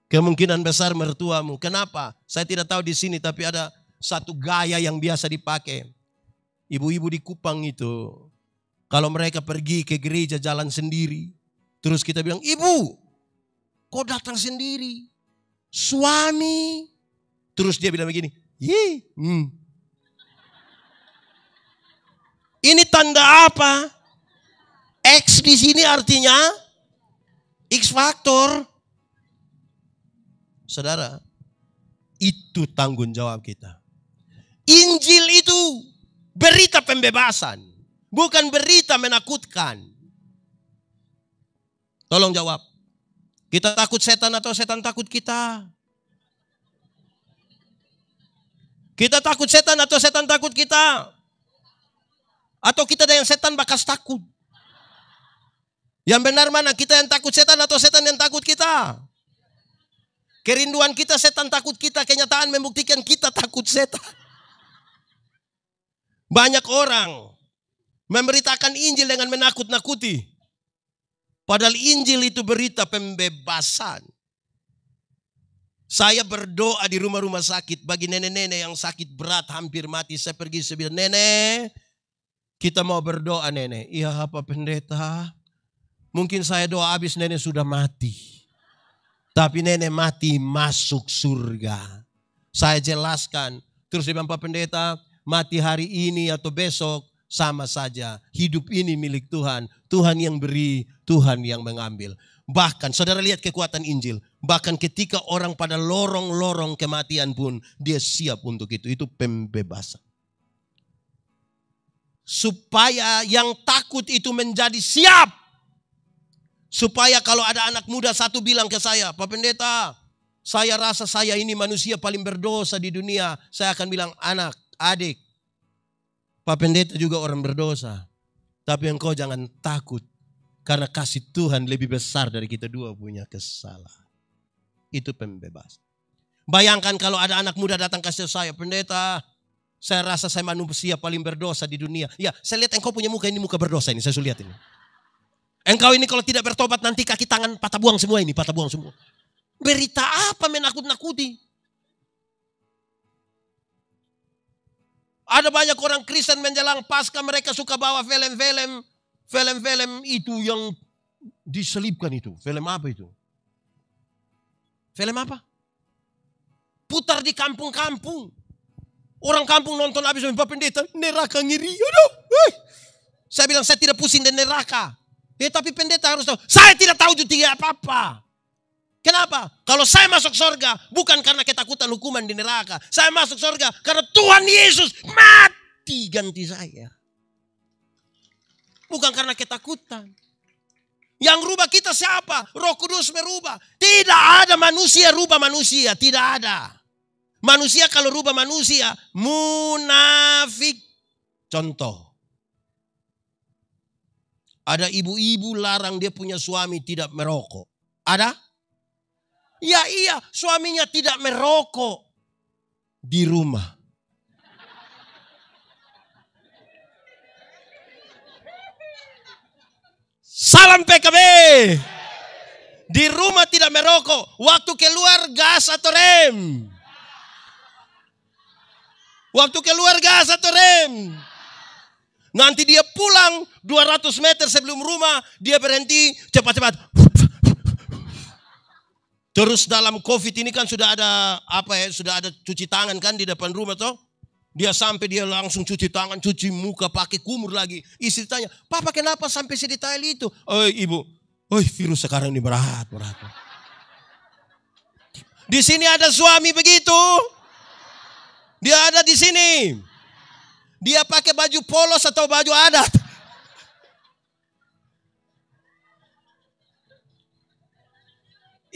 Kemungkinan besar mertuamu. Kenapa? Saya tidak tahu di sini, tapi ada satu gaya yang biasa dipakai. Ibu-ibu di Kupang itu, kalau mereka pergi ke gereja jalan sendiri, terus kita bilang, ibu, kok datang sendiri? Suami. Terus dia bilang begini, Ini tanda apa? X di sini artinya X faktor. Saudara, itu tanggung jawab kita. Injil itu berita pembebasan, bukan berita menakutkan. Tolong jawab. Kita takut setan atau setan takut kita? Kita takut setan atau setan takut kita? Atau kita yang setan bakas takut? Yang benar mana? Kita yang takut setan atau setan yang takut kita? Kerinduan kita setan takut kita, kenyataan membuktikan kita takut setan. Banyak orang memberitakan Injil dengan menakut-nakuti. Padahal Injil itu berita pembebasan. Saya berdoa di rumah-rumah sakit bagi nenek-nenek yang sakit berat hampir mati. Saya pergi, saya bilang, nenek, kita mau berdoa nenek. Iya Pak Pendeta, mungkin saya doa habis nenek sudah mati. Tapi nenek mati masuk surga. Saya jelaskan. Terus dia bilang, Pak Pendeta, mati hari ini atau besok sama saja. Hidup ini milik Tuhan. Tuhan yang beri, Tuhan yang mengambil. Bahkan saudara lihat kekuatan Injil. Bahkan ketika orang pada lorong-lorong kematian pun dia siap untuk itu. Itu pembebasan. Supaya yang takut itu menjadi siap. Supaya kalau ada anak muda satu bilang ke saya, Pak Pendeta, saya rasa saya ini manusia paling berdosa di dunia. Saya akan bilang, anak, adik, Pak Pendeta juga orang berdosa. Tapi engkau jangan takut. Karena kasih Tuhan lebih besar dari kita dua punya kesalahan. Itu pembebasan. Bayangkan kalau ada anak muda datang kasih saya, Pendeta, saya rasa saya manusia paling berdosa di dunia. Ya, saya lihat engkau punya muka ini muka berdosa ini, saya sudah lihat ini. Engkau ini kalau tidak bertobat nanti kaki tangan patah buang semua ini, patah buang semua. Berita apa menakut-nakuti? Ada banyak orang Kristen menjelang Paskah mereka suka bawa film-film itu yang diselipkan itu. Film apa itu? Film apa? Putar di kampung-kampung. Orang kampung nonton habis Pak Pendeta, neraka ngeri. Aduh. Saya bilang saya tidak pusing dengan neraka. Tapi pendeta harus tahu, saya tidak tahu juga apa-apa. Kenapa? Kalau saya masuk surga, bukan karena ketakutan hukuman di neraka. Saya masuk surga karena Tuhan Yesus mati ganti saya. Bukan karena ketakutan. Yang rubah kita siapa? Roh Kudus merubah. Tidak ada manusia rubah manusia. Tidak ada. Manusia kalau rubah manusia, munafik. Contoh. Ada ibu-ibu larang dia punya suami tidak merokok. Ada? Ya iya, suaminya tidak merokok di rumah. Salam PKB. Di rumah tidak merokok. Waktu keluar gas atau rem? Waktu keluar gas atau rem? Nanti dia pulang 200 meter sebelum rumah. Dia berhenti cepat-cepat. Terus dalam COVID ini kan sudah ada sudah ada cuci tangan kan di depan rumah toh. Dia sampai dia langsung cuci tangan, cuci muka, pakai kumur lagi. Istri tanya, "Papa kenapa sampai sedetail itu?" "Oh ibu, virus sekarang ini berat. Di sini ada suami begitu. Dia ada di sini. Dia pakai baju polos atau baju adat.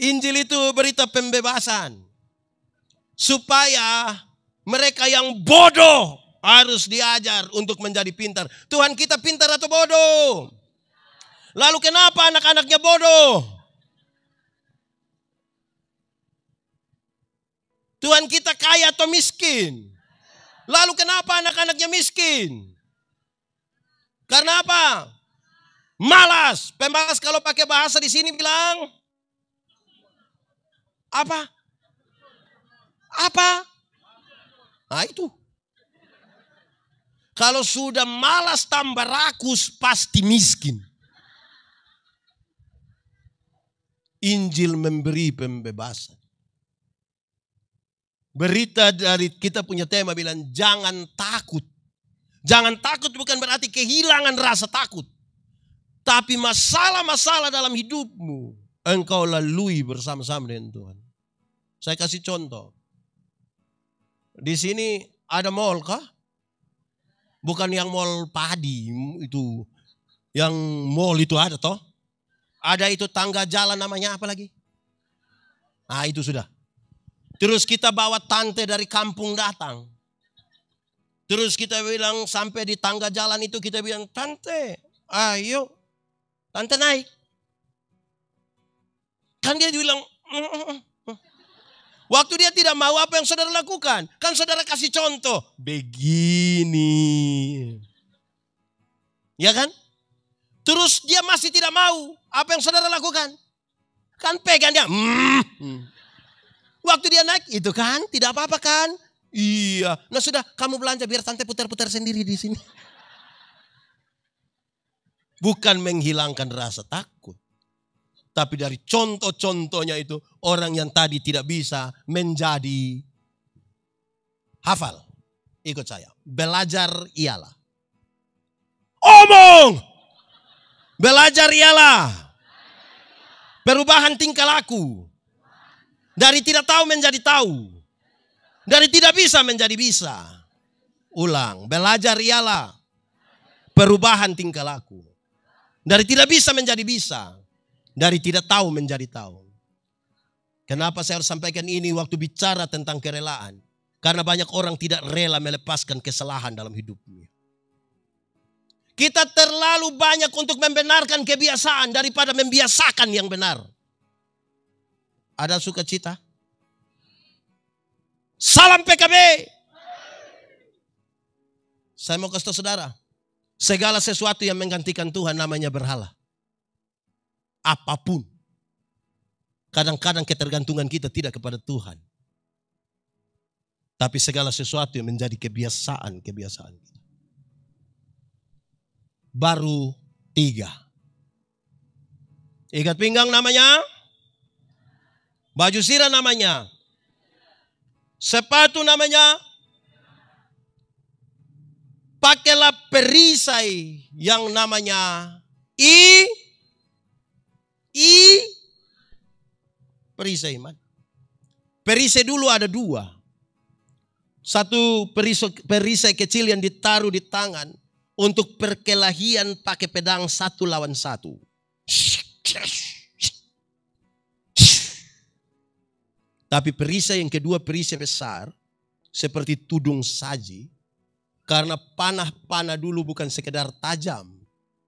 Injil itu berita pembebasan. Supaya mereka yang bodoh harus diajar untuk menjadi pintar. Tuhan kita pintar atau bodoh? Lalu kenapa anak-anaknya bodoh? Tuhan kita kaya atau miskin? Lalu kenapa anak-anaknya miskin? Karena apa? Malas. Pemalas kalau pakai bahasa di sini bilang apa? Apa? Nah itu. Kalau sudah malas tambah rakus pasti miskin. Injil memberi pembebasan. Berita dari kita punya tema bilang jangan takut. Jangan takut bukan berarti kehilangan rasa takut. Tapi masalah-masalah dalam hidupmu engkau lalui bersama-sama dengan Tuhan. Saya kasih contoh. Di sini ada mall kah? Bukan yang mall padi itu. Yang mall itu ada toh? Ada itu tangga jalan namanya apa lagi? Nah itu sudah. Terus kita bawa tante dari kampung datang. Terus kita bilang sampai di tangga jalan itu kita bilang, "Tante, ayo. Tante naik." Kan dia bilang, Waktu dia tidak mau, apa yang saudara lakukan? Kan saudara kasih contoh. Begini. Ya kan? Terus dia masih tidak mau. Apa yang saudara lakukan? Kan pegang dia. Waktu dia naik, itu kan tidak apa-apa kan? Iya. Nah sudah, kamu belanja biar tante putar-putar sendiri di sini. Bukan menghilangkan rasa takut. Tapi dari contoh-contohnya itu orang yang tadi tidak bisa menjadi hafal. Ikut saya. Belajar ialah. Omong! Belajar ialah. Perubahan tingkah laku. Dari tidak tahu menjadi tahu. Dari tidak bisa menjadi bisa. Ulang. Belajar ialah. Perubahan tingkah laku. Dari tidak bisa menjadi bisa. Dari tidak tahu menjadi tahu. Kenapa saya harus sampaikan ini waktu bicara tentang kerelaan? Karena banyak orang tidak rela melepaskan kesalahan dalam hidupnya. Kita terlalu banyak untuk membenarkan kebiasaan daripada membiasakan yang benar. Ada sukacita? Salam PKB. Saya mau kasih tahu saudara. Segala sesuatu yang menggantikan Tuhan namanya berhala. Apapun. Kadang-kadang ketergantungan kita tidak kepada Tuhan. Tapi segala sesuatu yang menjadi kebiasaan-kebiasaan kita. Baru 3. Ikat pinggang namanya. Baju sirah namanya. Sepatu namanya. Pakailah perisai yang namanya perisai man. Perisai dulu ada 2. Satu perisai kecil yang ditaruh di tangan untuk perkelahian pakai pedang 1 lawan 1. Tapi perisai yang kedua, perisai besar, seperti tudung saji. Karena panah dulu bukan sekedar tajam.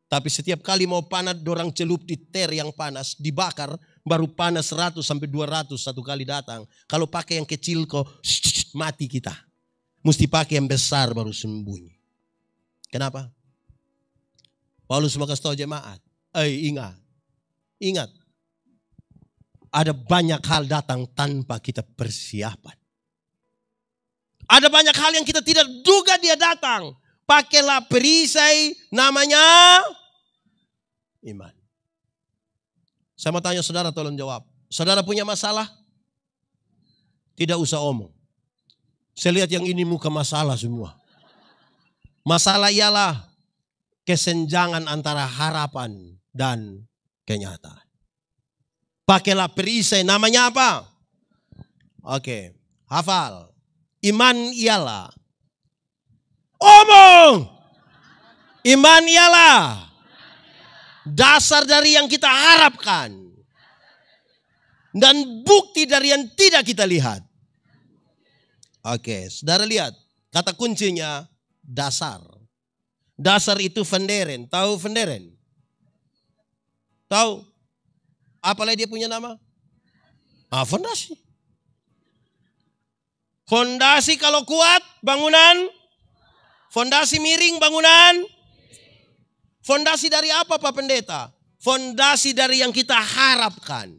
Tapi setiap kali mau panah, dorang celup di ter yang panas, dibakar, baru panas 100 sampai 200 satu kali datang. Kalau pakai yang kecil kok, mati kita. Mesti pakai yang besar baru sembunyi. Kenapa? Paulus mau kasih tahu jemaat, ingat. Ada banyak hal datang tanpa kita persiapan. Ada banyak hal yang kita tidak duga dia datang. Pakailah perisai namanya iman. Saya mau tanya saudara, tolong jawab. Saudara punya masalah? Tidak usah omong. Saya lihat yang ini muka masalah semua. Masalah ialah kesenjangan antara harapan dan kenyataan. Pakailah perisai namanya apa? Oke, hafal. Iman ialah. Omong! Iman ialah dasar dari yang kita harapkan. Dan bukti dari yang tidak kita lihat. Oke, saudara lihat. Kata kuncinya dasar. Dasar itu funderen. Tahu funderen? Tahu? Apalagi dia punya nama? Fondasi. Fondasi kalau kuat, bangunan. Fondasi miring, bangunan. Fondasi dari apa Pak Pendeta? Fondasi dari yang kita harapkan.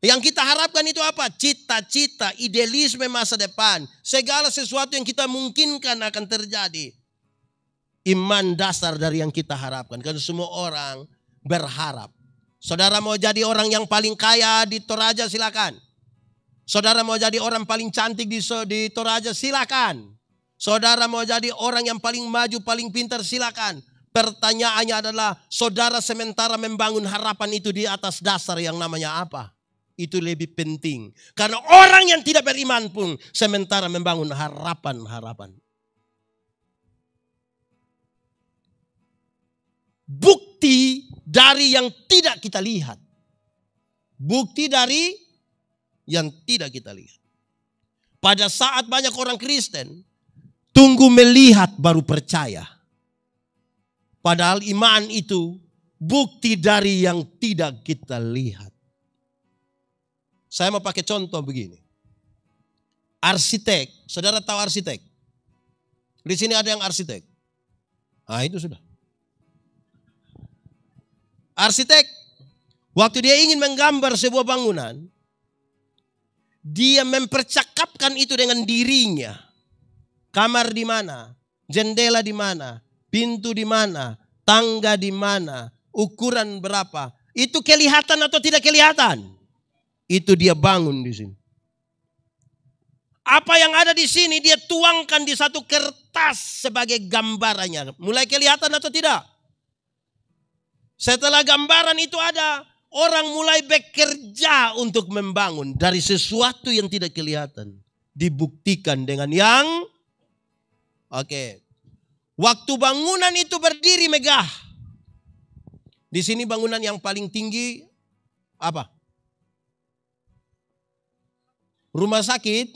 Yang kita harapkan itu apa? Cita-cita, idealisme masa depan. Segala sesuatu yang kita mungkinkan akan terjadi. Iman dasar dari yang kita harapkan. Karena semua orang berharap. Saudara mau jadi orang yang paling kaya di Toraja, silakan. Saudara mau jadi orang paling cantik di Toraja, silakan. Saudara mau jadi orang yang paling maju, paling pintar, silakan. Pertanyaannya adalah, saudara sementara membangun harapan itu di atas dasar yang namanya apa? Itu lebih penting. Karena orang yang tidak beriman pun sementara membangun harapan-harapan. Bukti dari yang tidak kita lihat. Bukti dari yang tidak kita lihat. Pada saat banyak orang Kristen tunggu melihat baru percaya. Padahal iman itu bukti dari yang tidak kita lihat. Saya mau pakai contoh begini. Arsitek, saudara tahu arsitek? Di sini ada yang arsitek. Nah itu sudah. Arsitek, waktu dia ingin menggambar sebuah bangunan, dia mempercakapkan itu dengan dirinya. Kamar di mana, jendela di mana, pintu di mana, tangga di mana, ukuran berapa. Itu kelihatan atau tidak kelihatan? Itu dia bangun di sini. Apa yang ada di sini dia tuangkan di satu kertas sebagai gambarannya. Mulai kelihatan atau tidak? Setelah gambaran itu ada, orang mulai bekerja untuk membangun dari sesuatu yang tidak kelihatan. Dibuktikan dengan yang waktu bangunan itu berdiri megah. Di sini bangunan yang paling tinggi apa? Rumah sakit?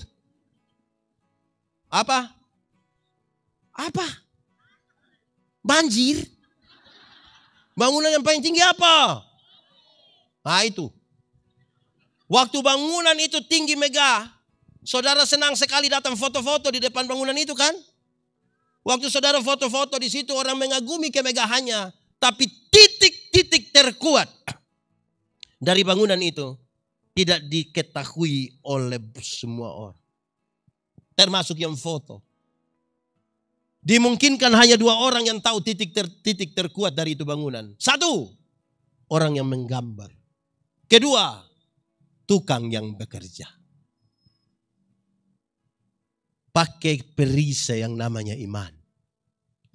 Apa? Banjir? Bangunan yang paling tinggi apa? Nah itu. Waktu bangunan itu tinggi megah, saudara senang sekali datang foto-foto di depan bangunan itu kan? Waktu saudara foto-foto di situ orang mengagumi kemegahannya. Tapi titik-titik terkuat dari bangunan itu tidak diketahui oleh semua orang. Termasuk yang foto. Dimungkinkan hanya 2 orang yang tahu titik terkuat dari itu bangunan. 1, orang yang menggambar. 2, tukang yang bekerja. Pakai perisai yang namanya iman.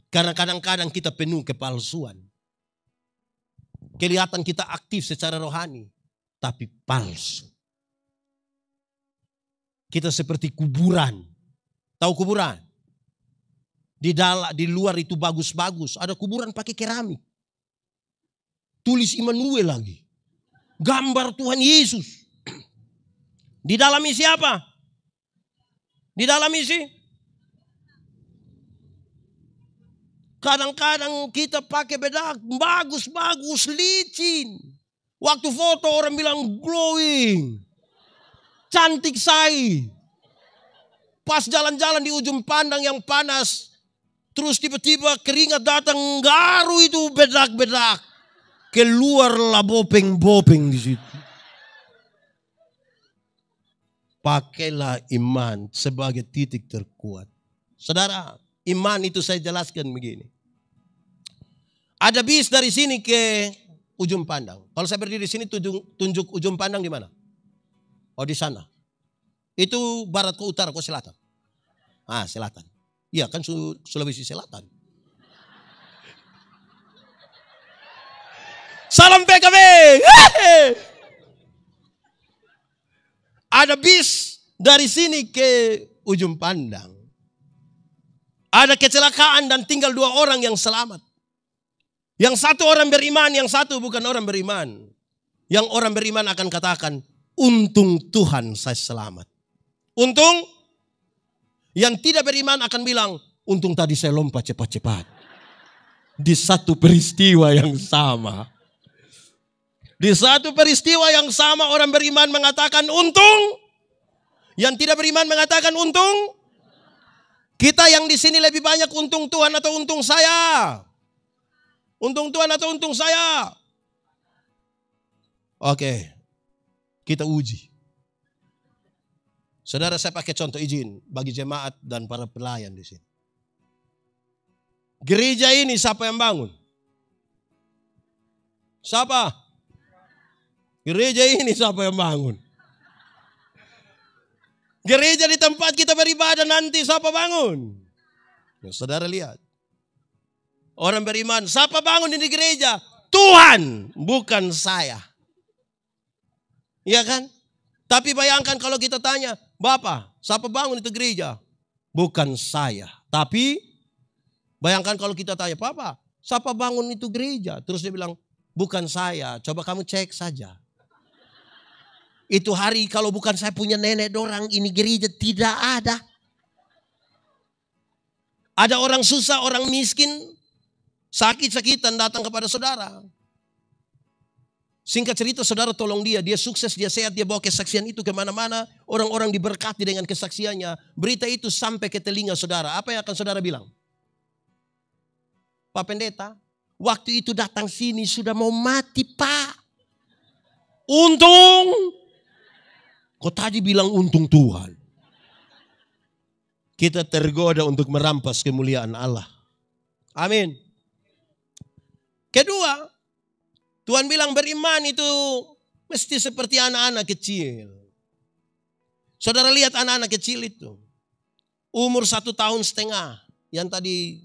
Karena kadang-kadang kita penuh kepalsuan. Kelihatan kita aktif secara rohani, tapi palsu. Kita seperti kuburan. Tahu kuburan? Di luar itu bagus-bagus. Ada kuburan pakai keramik. Tulis Immanuel lagi. Gambar Tuhan Yesus. Di dalam isi apa? Di dalam isi? Kadang-kadang kita pakai bedak bagus-bagus, licin. Waktu foto orang bilang glowing. Cantik say. Pas jalan-jalan di ujung pandang yang panas. Terus tiba-tiba keringat datang, garu itu bedak-bedak. Keluarlah bopeng-bopeng di situ. Pakailah iman sebagai titik terkuat. Saudara, iman itu saya jelaskan begini. Ada bis dari sini ke ujung pandang. Kalau saya berdiri di sini tunjuk ujung pandang di mana? Oh di sana. Itu barat ke utara ke selatan. Selatan. Iya kan Sulawesi Selatan. Salam PKB. Ada bis dari sini ke ujung pandang. Ada kecelakaan dan tinggal 2 orang yang selamat. Yang satu orang beriman, yang satu bukan orang beriman. Yang orang beriman akan katakan, untung Tuhan saya selamat. Untung. Yang tidak beriman akan bilang, untung tadi saya lompat cepat-cepat. Di satu peristiwa yang sama. Di satu peristiwa yang sama orang beriman mengatakan untung. Yang tidak beriman mengatakan untung. Kita yang di sini lebih banyak untung Tuhan atau untung saya? Untung Tuhan atau untung saya? Oke, kita uji. Saudara, saya pakai contoh izin bagi jemaat dan para pelayan di sini. Gereja ini siapa yang bangun? Siapa? Gereja ini siapa yang bangun? Gereja di tempat kita beribadah nanti siapa bangun? Ya, saudara lihat. Orang beriman, siapa bangun di gereja? Tuhan, bukan saya. Iya kan? Tapi bayangkan kalau kita tanya, Bapak, siapa bangun itu gereja? Bukan saya. Tapi bayangkan kalau kita tanya, Bapak, siapa bangun itu gereja? Terus dia bilang, bukan saya. Coba kamu cek saja. Itu hari kalau bukan saya punya nenek dorang, ini gereja tidak ada. Ada orang susah, orang miskin, sakit-sakitan datang kepada saudara. Singkat cerita saudara tolong dia sukses, dia sehat, dia bawa kesaksian itu kemana-mana. Orang-orang diberkati dengan kesaksiannya. Berita itu sampai ke telinga saudara. Apa yang akan saudara bilang? Pak Pendeta, waktu itu datang sini sudah mau mati Pak. Untung. Kok tadi bilang untung Tuhan. Kita tergoda untuk merampas kemuliaan Allah. Amin. Kedua, Tuhan bilang beriman itu mesti seperti anak-anak kecil. Saudara lihat anak-anak kecil itu. Umur 1,5 tahun yang tadi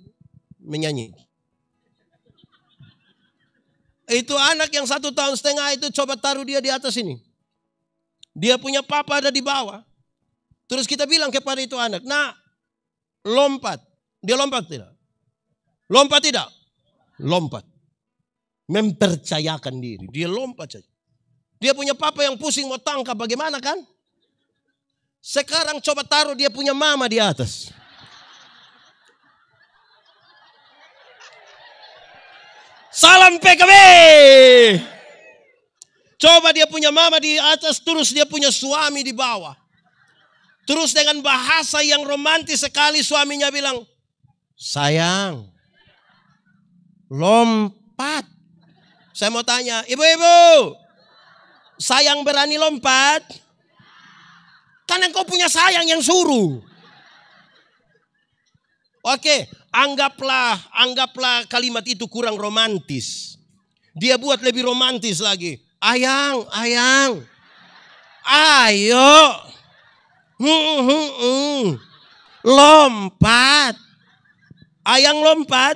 menyanyi. Itu anak yang 1,5 tahun itu coba taruh dia di atas ini. Dia punya papa ada di bawah. Terus kita bilang kepada itu anak, nah lompat. Dia lompat tidak? Lompat tidak? Lompat. Mempercayakan diri. Dia lompat saja. Dia punya papa yang pusing mau tangkap bagaimana kan? Sekarang coba taruh dia punya mama di atas. Salam PKB. Coba dia punya mama di atas, terus dia punya suami di bawah. Terus dengan bahasa yang romantis sekali suaminya bilang, sayang, lompat. Saya mau tanya, ibu-ibu, sayang berani lompat? Kan engkau punya sayang yang suruh. Oke, anggaplah kalimat itu kurang romantis. Dia buat lebih romantis lagi. Ayang, ayo, lompat. Ayang lompat.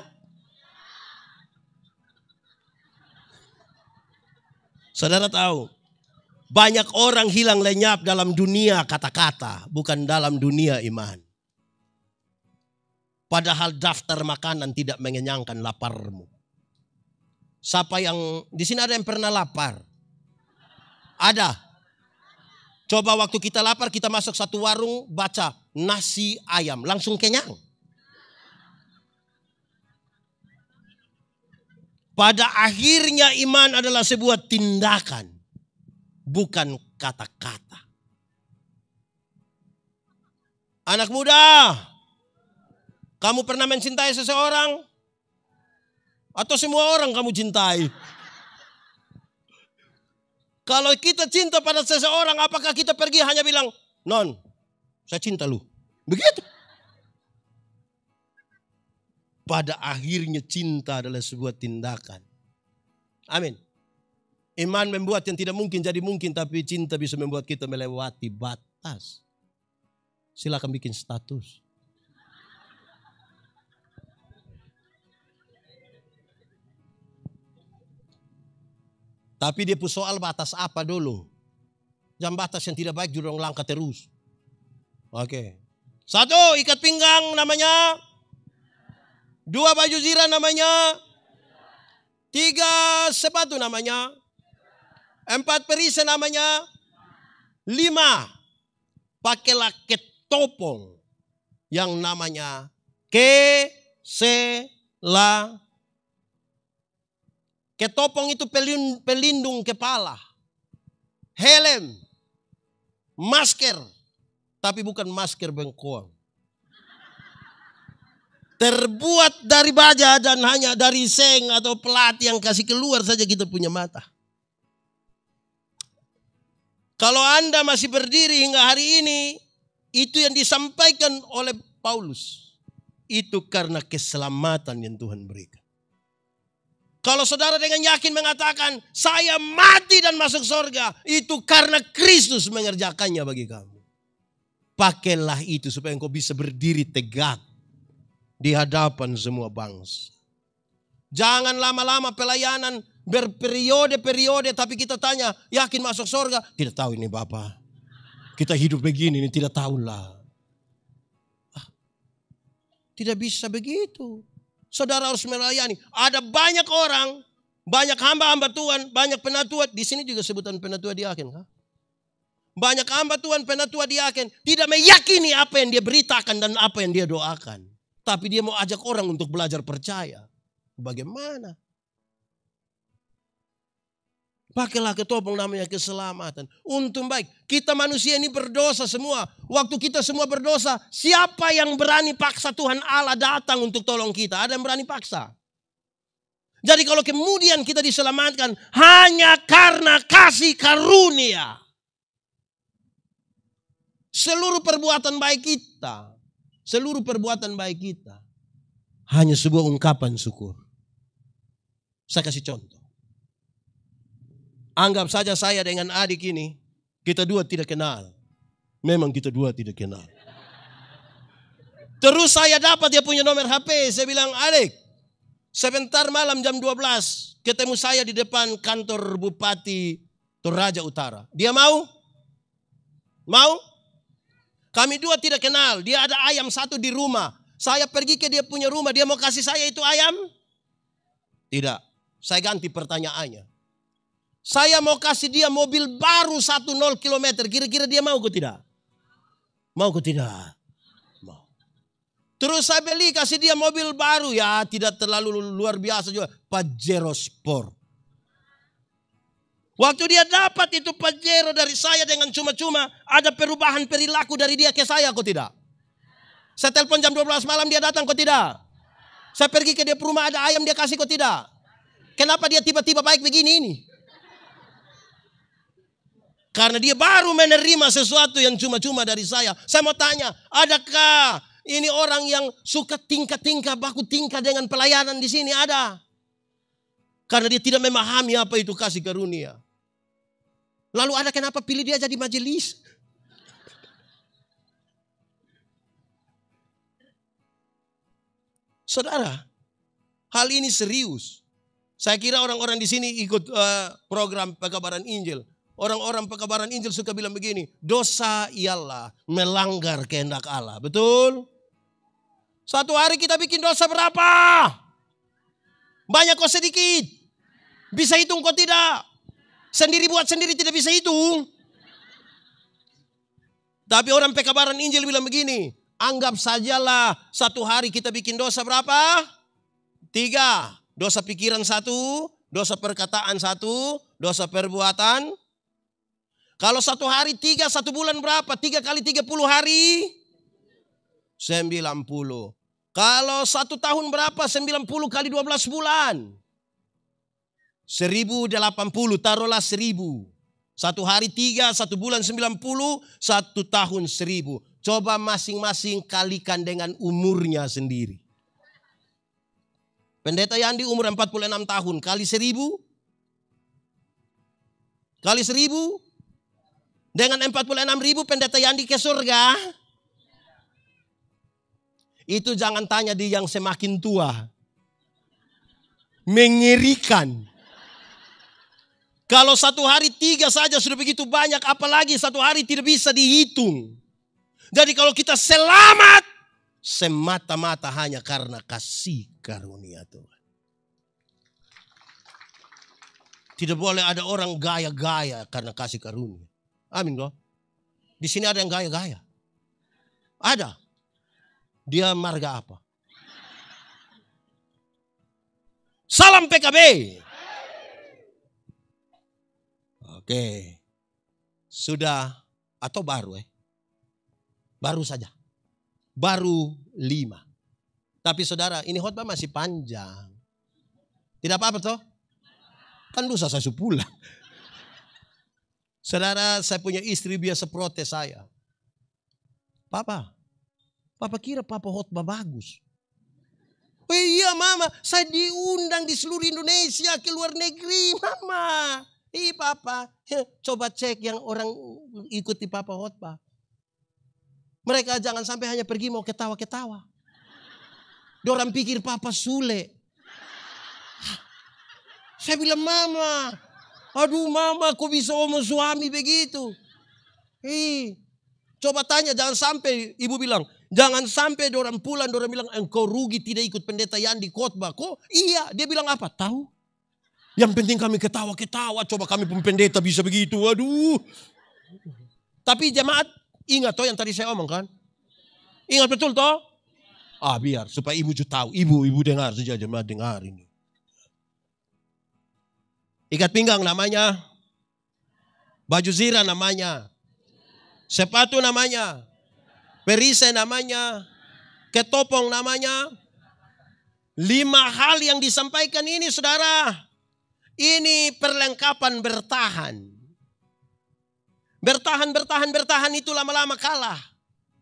Saudara tahu, banyak orang hilang lenyap dalam dunia kata-kata, bukan dalam dunia iman. Padahal daftar makanan tidak mengenyangkan laparmu. Siapa yang di sini ada yang pernah lapar? Ada. Coba waktu kita lapar kita masuk satu warung baca nasi ayam langsung kenyang. Pada akhirnya iman adalah sebuah tindakan, bukan kata-kata. Anak muda, kamu pernah mencintai seseorang? Atau semua orang kamu cintai? Kalau kita cinta pada seseorang, apakah kita pergi hanya bilang, non, saya cinta lu. Begitu. Pada akhirnya cinta adalah sebuah tindakan. Amin. Iman membuat yang tidak mungkin jadi mungkin, tapi cinta bisa membuat kita melewati batas. Silakan bikin status. Tapi dia pun soal batas apa dulu. Jam batas yang tidak baik juga langkah terus. Oke. 1, ikat pinggang namanya. 2, baju zirah namanya. 3, sepatu namanya. 4, perisai namanya. 5, pakailah ketopong yang namanya kesela. Ketopong itu pelindung kepala. Helm. Masker. Tapi bukan masker bengkoang. Terbuat dari baja dan hanya dari seng atau pelat yang kasih keluar saja kita punya mata. Kalau Anda masih berdiri hingga hari ini, itu yang disampaikan oleh Paulus. Itu karena keselamatan yang Tuhan berikan. Kalau saudara dengan yakin mengatakan, saya mati dan masuk surga, itu karena Kristus mengerjakannya bagi kamu. Pakailah itu supaya engkau bisa berdiri tegak di hadapan semua bangsa. Jangan lama-lama pelayanan berperiode-periode, tapi kita tanya, yakin masuk surga? Tidak tahu ini Bapak. Kita hidup begini, ini tidak tahulah. Tidak bisa begitu. Saudara harus melayani. Ada banyak orang, banyak hamba-hamba Tuhan, banyak penatua. Di sini juga sebutan penatua diaken. Banyak hamba Tuhan, penatua diaken. Tidak meyakini apa yang dia beritakan dan apa yang dia doakan. Tapi dia mau ajak orang untuk belajar percaya. Bagaimana? Pakailah ketopong namanya keselamatan. Untung baik. Kita manusia ini berdosa semua. Waktu kita semua berdosa, siapa yang berani paksa Tuhan Allah datang untuk tolong kita? Ada yang berani paksa? Jadi kalau kemudian kita diselamatkan hanya karena kasih karunia. Seluruh perbuatan baik kita, hanya sebuah ungkapan syukur. Saya kasih contoh. Anggap saja saya dengan adik ini, kita dua tidak kenal. Memang kita dua tidak kenal. Terus saya dapat dia punya nomor HP. Saya bilang, adik, sebentar malam jam 12, ketemu saya di depan kantor Bupati Toraja Utara. Dia mau? Mau? Kami dua tidak kenal. Dia ada ayam satu di rumah. Saya pergi ke dia punya rumah. Dia mau kasih saya itu ayam? Tidak. Saya ganti pertanyaannya. Saya mau kasih dia mobil baru 10 kilometer. Kira-kira dia mau ke tidak? Mau ke tidak? Mau. Terus saya beli kasih dia mobil baru. Ya tidak terlalu luar biasa juga. Pajero Sport. Waktu dia dapat itu Pajero dari saya dengan cuma-cuma. Ada perubahan perilaku dari dia ke saya kok tidak? Saya telepon jam 12 malam dia datang kok tidak? Saya pergi ke dia rumah ada ayam dia kasih kok tidak? Kenapa dia tiba-tiba baik begini ini? Karena dia baru menerima sesuatu yang cuma-cuma dari saya. Saya mau tanya, adakah ini orang yang suka tingkah-tingkah, baku tingkah dengan pelayanan di sini? Ada. Karena dia tidak memahami apa itu kasih karunia. Lalu ada kenapa pilih dia jadi majelis? Saudara, hal ini serius. Saya kira orang-orang di sini ikut program pekabaran Injil. Orang-orang pekabaran Injil suka bilang begini, dosa ialah melanggar kehendak Allah. Betul? Satu hari kita bikin dosa berapa? Banyak kok sedikit? Bisa hitung kok tidak? Sendiri buat sendiri tidak bisa hitung. Tapi orang pekabaran Injil bilang begini, anggap sajalah satu hari kita bikin dosa berapa? 3. Dosa pikiran 1, dosa perkataan 1, dosa perbuatan. Kalau satu hari 3, satu bulan berapa? 3 kali 30 hari? 90. Kalau satu tahun berapa? 90 kali 12 bulan. 1080, taruhlah 1000. Satu hari 3, satu bulan 90, satu tahun 1000. Coba masing-masing kalikan dengan umurnya sendiri. Pendeta Yandi umur 46 tahun, kali 1000. Kali 1000. Dengan 46.000 pendeta Yandi ke surga. Itu jangan tanya di yang semakin tua. Mengerikan. Kalau satu hari 3 saja sudah begitu banyak, apalagi satu hari tidak bisa dihitung. Jadi kalau kita selamat, semata-mata hanya karena kasih karunia Tuhan. Tidak boleh ada orang gaya-gaya karena kasih karunia. Amin kok. Di sini ada yang gaya-gaya. Ada. Dia marga apa? Salam PKB. Oke. Sudah atau baru Baru saja. Baru 5. Tapi saudara, ini khotbah masih panjang. Tidak apa-apa toh? Kan lusa saya pulang. Saudara, saya punya istri biasa protes saya. Papa kira papa khotbah bagus. Oh iya mama, saya diundang di seluruh Indonesia ke luar negeri mama. Papa, coba cek yang orang ikuti papa khotbah. Mereka jangan sampai hanya pergi mau ketawa-ketawa. Dorang pikir papa Sule. Saya bilang mama, aduh mama kok bisa omong suami begitu. Coba tanya jangan sampai ibu bilang. Jangan sampai dorang pulang dorang bilang engkau rugi tidak ikut pendeta Yandi khotbah. Kok iya dia bilang apa? Tahu? Yang penting kami ketawa-ketawa. Coba kami pun pendeta bisa begitu. Aduh. Tapi jemaat ingat toh yang tadi saya omong kan? Ingat betul toh? Biar supaya ibu juga tahu. Ibu dengar saja jemaat dengar ini. Ikat pinggang namanya. Baju zirah namanya. Sepatu namanya. Perisai namanya. Ketopong namanya. 5 hal yang disampaikan ini saudara. Ini perlengkapan bertahan. Bertahan itu lama-lama kalah.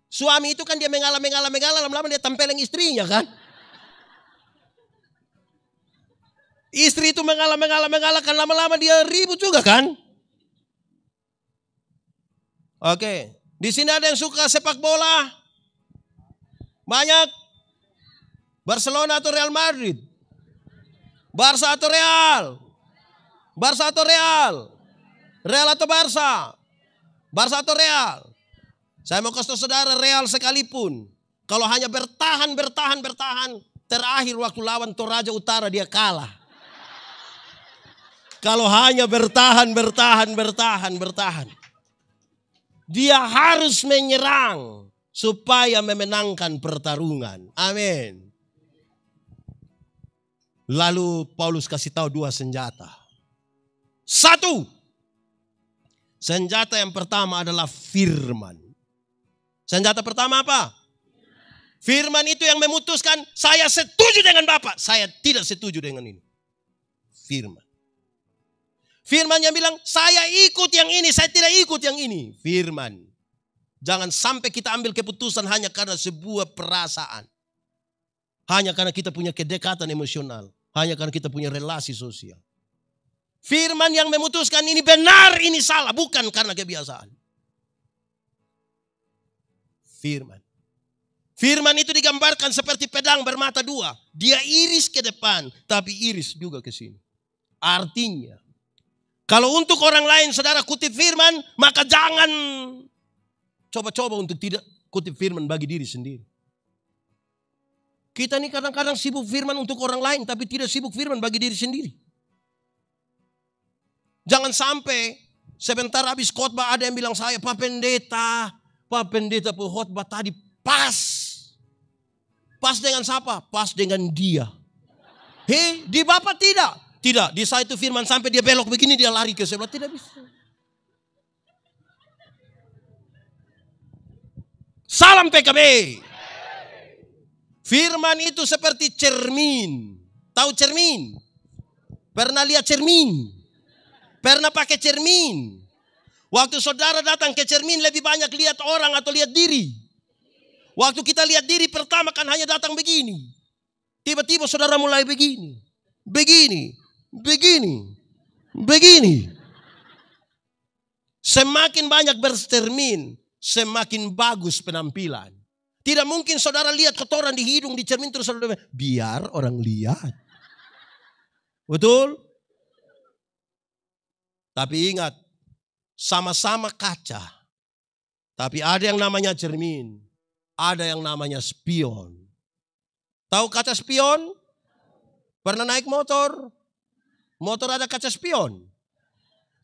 Suami itu kan dia mengalah, lama-lama dia tempeleng istrinya kan. Istri itu mengalah kan lama-lama dia ribut juga kan. Oke, di sini ada yang suka sepak bola. Banyak. Barcelona atau Real Madrid. Barca atau Real. Barca atau Real. Real atau Barca. Barca atau Real. Saya mau kasih saudara Real sekalipun. Kalau hanya bertahan. Terakhir waktu lawan Toraja Utara dia kalah. Kalau hanya bertahan. Dia harus menyerang. Supaya memenangkan pertarungan. Amin. Lalu Paulus kasih tahu 2 senjata. 1. Senjata yang pertama adalah firman. Senjata pertama apa? Firman itu yang memutuskan saya setuju dengan Bapak. Saya tidak setuju dengan ini. Firman. Firman yang bilang saya ikut yang ini. Saya tidak ikut yang ini. Firman. Jangan sampai kita ambil keputusan hanya karena sebuah perasaan. Hanya karena kita punya kedekatan emosional. Hanya karena kita punya relasi sosial. Firman yang memutuskan ini benar, ini salah. Bukan karena kebiasaan. Firman. Firman itu digambarkan seperti pedang bermata 2. Dia iris ke depan, tapi iris juga ke sini. Artinya, kalau untuk orang lain saudara kutip firman, maka jangan coba-coba untuk tidak kutip firman bagi diri sendiri. Kita ini kadang-kadang sibuk firman untuk orang lain, tapi tidak sibuk firman bagi diri sendiri. Jangan sampai sebentar habis khotbah ada yang bilang saya, Pak Pendeta khotbah tadi pas. Pas dengan siapa? Pas dengan dia. Di Bapak tidak. Tidak, di saya itu firman sampai dia belok begini dia lari ke sebelah. Tidak bisa. Salam PKB. Firman itu seperti cermin. Tahu cermin? Pernah lihat cermin? Pernah pakai cermin? Waktu saudara datang ke cermin lebih banyak lihat orang atau lihat diri? Waktu kita lihat diri pertama kan hanya datang begini. Tiba-tiba saudara mulai begini. Begini. Semakin banyak bercermin, semakin bagus penampilan. Tidak mungkin saudara lihat kotoran di hidung, di cermin terus saudara biar orang lihat. Betul? Tapi ingat, sama-sama kaca. Tapi ada yang namanya cermin, ada yang namanya spion. Tahu kaca spion? Pernah naik motor? Motor ada kaca spion.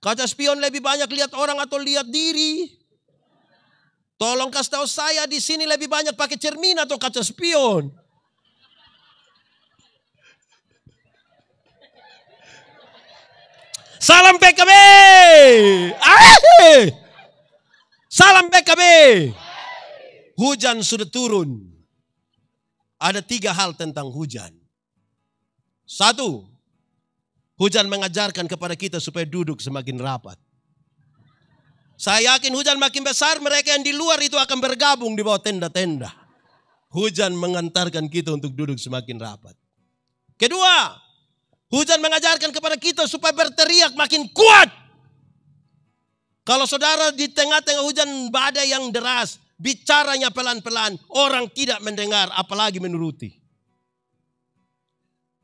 Kaca spion lebih banyak lihat orang atau lihat diri? Tolong kasih tahu saya di sini lebih banyak pakai cermin atau kaca spion? Salam PKB. Salam PKB. Hujan sudah turun. Ada 3 hal tentang hujan. 1, hujan mengajarkan kepada kita supaya duduk semakin rapat. Saya yakin hujan makin besar, mereka yang di luar itu akan bergabung di bawah tenda-tenda. Hujan mengantarkan kita untuk duduk semakin rapat. Kedua, hujan mengajarkan kepada kita supaya berteriak makin kuat. Kalau saudara di tengah-tengah hujan badai yang deras, bicaranya pelan-pelan, orang tidak mendengar, apalagi menuruti.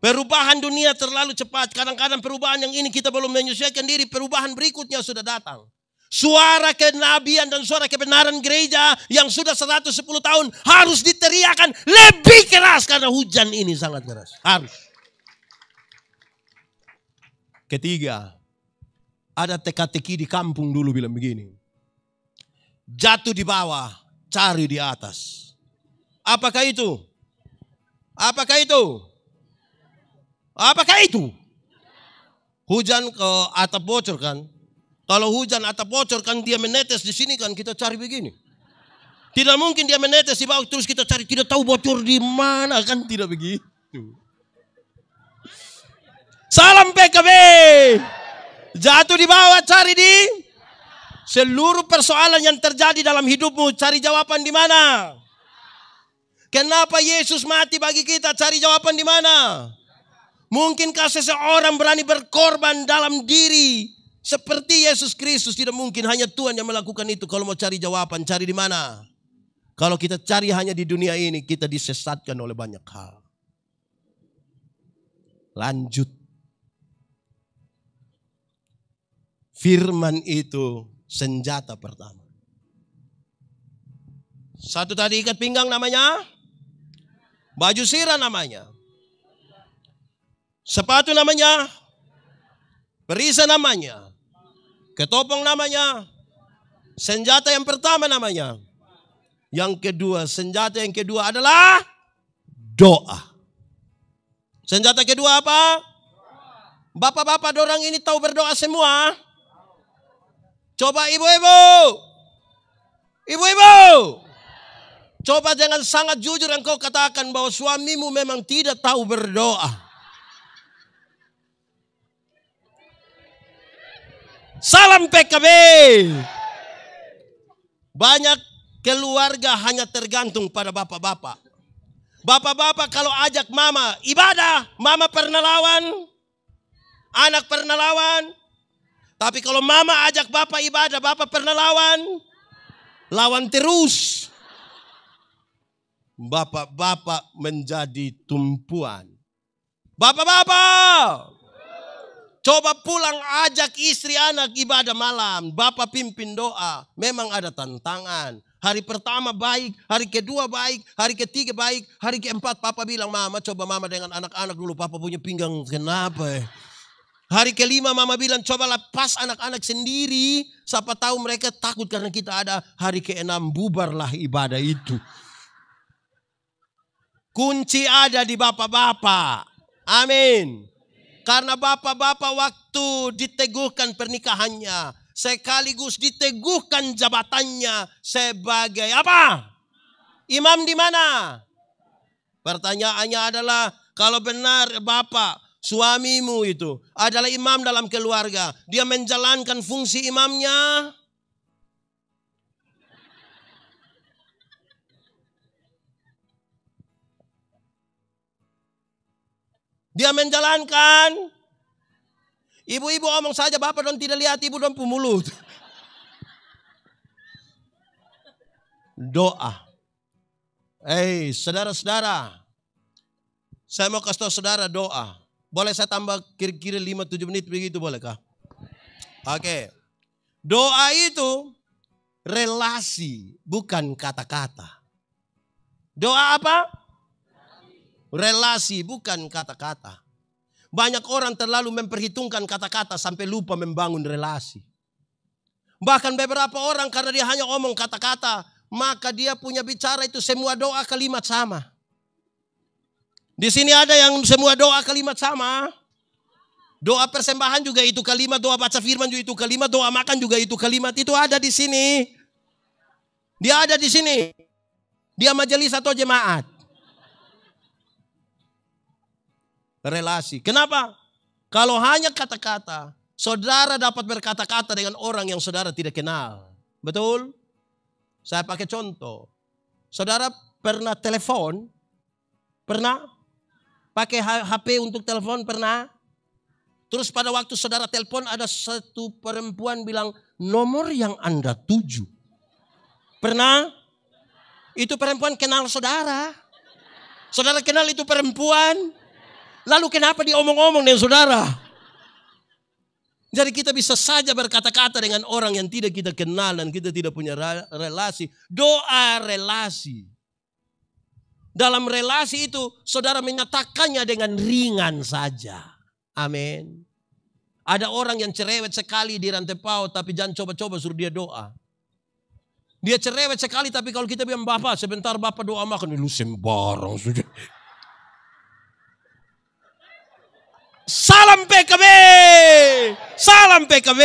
Perubahan dunia terlalu cepat. Kadang-kadang perubahan yang ini kita belum menyesuaikan diri, perubahan berikutnya sudah datang. Suara kenabian dan suara kebenaran gereja yang sudah 110 tahun harus diteriakan lebih keras karena hujan ini sangat keras. Harus. Ketiga, ada teka-teki di kampung dulu bilang begini. Jatuh di bawah, cari di atas. Apakah itu? Apakah itu? Apakah itu? Hujan ke atap bocor kan? Kalau hujan atap bocor kan dia menetes di sini kan kita cari begini. Tidak mungkin dia menetes di bawah terus kita cari tidak tahu bocor di mana kan tidak begitu. Salam PKB. Jatuh di bawah cari di seluruh persoalan yang terjadi dalam hidupmu cari jawaban di mana? Kenapa Yesus mati bagi kita? Cari jawaban di mana? Mungkinkah seseorang berani berkorban dalam diri seperti Yesus Kristus? Tidak mungkin, hanya Tuhan yang melakukan itu. Kalau mau cari jawaban, cari di mana? Kalau kita cari hanya di dunia ini, kita disesatkan oleh banyak hal. Lanjut. Firman itu senjata pertama. 1 tadi ikat pinggang namanya. Baju sirah namanya. Sepatu namanya. Perisai namanya. Ketopong namanya. Senjata yang pertama namanya. Yang kedua, senjata yang kedua adalah doa. Senjata kedua apa? Bapak-bapak dorang ini tahu berdoa semua. Coba ibu-ibu. Ibu-ibu. Coba jangan sangat jujur engkau katakan bahwa suamimu memang tidak tahu berdoa. Salam PKB. Banyak keluarga hanya tergantung pada bapak-bapak. Bapak-bapak kalau ajak mama ibadah, mama pernah lawan. Anak pernah lawan. Tapi kalau mama ajak bapak ibadah, bapak pernah lawan. Lawan terus. Bapak-bapak menjadi tumpuan. Bapak-bapak. Coba pulang ajak istri anak ibadah malam. Bapak pimpin doa. Memang ada tantangan. Hari pertama baik, hari kedua baik, hari ketiga baik, hari keempat papa bilang, mama coba mama dengan anak-anak dulu, papa punya pinggang kenapa ya. Hari kelima mama bilang, coba lepas anak-anak sendiri, siapa tahu mereka takut karena kita ada. Hari keenam bubarlah ibadah itu. Kunci ada di bapak-bapak. Amin. Karena bapak-bapak waktu diteguhkan pernikahannya, sekaligus diteguhkan jabatannya sebagai apa? Imam di mana? Pertanyaannya adalah, kalau benar bapak, suamimu itu adalah imam dalam keluarga, dia menjalankan fungsi imamnya? Dia menjalankan. Ibu-ibu omong saja, bapak dong tidak lihat, ibu dong pemulut. Doa. Saudara-saudara, saya mau kasih tahu saudara doa. Boleh saya tambah kira-kira 5-7 menit begitu, bolehkah? Oke. Doa itu relasi, bukan kata-kata. Doa apa? Relasi, bukan kata-kata. Banyak orang terlalu memperhitungkan kata-kata sampai lupa membangun relasi. Bahkan beberapa orang karena dia hanya omong kata-kata, maka dia punya bicara itu semua doa kalimat sama. Di sini ada yang semua doa kalimat sama. Doa persembahan juga itu kalimat, doa baca firman juga itu kalimat, doa makan juga itu kalimat. Itu ada di sini. Dia ada di sini. Dia majelis atau jemaat. Relasi. Kenapa? Kalau hanya kata-kata, saudara dapat berkata-kata dengan orang yang saudara tidak kenal. Betul? Saya pakai contoh. Saudara pernah telepon? Pernah? Pakai HP untuk telepon? Pernah? Terus pada waktu saudara telepon ada satu perempuan bilang, nomor yang Anda tuju. Pernah? Itu perempuan kenal saudara. Saudara kenal itu perempuan. Lalu kenapa dia omong-omong dengan saudara? Jadi kita bisa saja berkata-kata dengan orang yang tidak kita kenal dan kita tidak punya relasi. Doa relasi. Dalam relasi itu saudara menyatakannya dengan ringan saja. Amin. Ada orang yang cerewet sekali di rantai paut, tapi jangan coba-coba suruh dia doa. Dia cerewet sekali, tapi kalau kita bilang, bapak sebentar bapak doa makan. Lu sembarang sudah. Salam PKB. Salam PKB.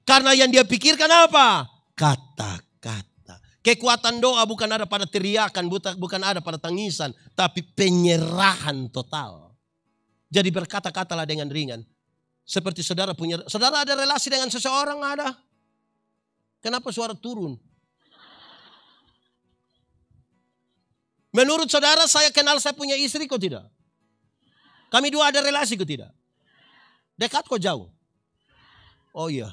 Karena yang dia pikirkan apa? Kata-kata. Kekuatan doa bukan ada pada teriakan, bukan ada pada tangisan, tapi penyerahan total. Jadi berkata-katalah dengan ringan. Seperti saudara ada relasi dengan seseorang, ada. Kenapa suara turun? Menurut saudara saya kenal saya punya istri kok tidak? Kami dua ada relasi kok tidak? Dekat kok jauh? Oh iya.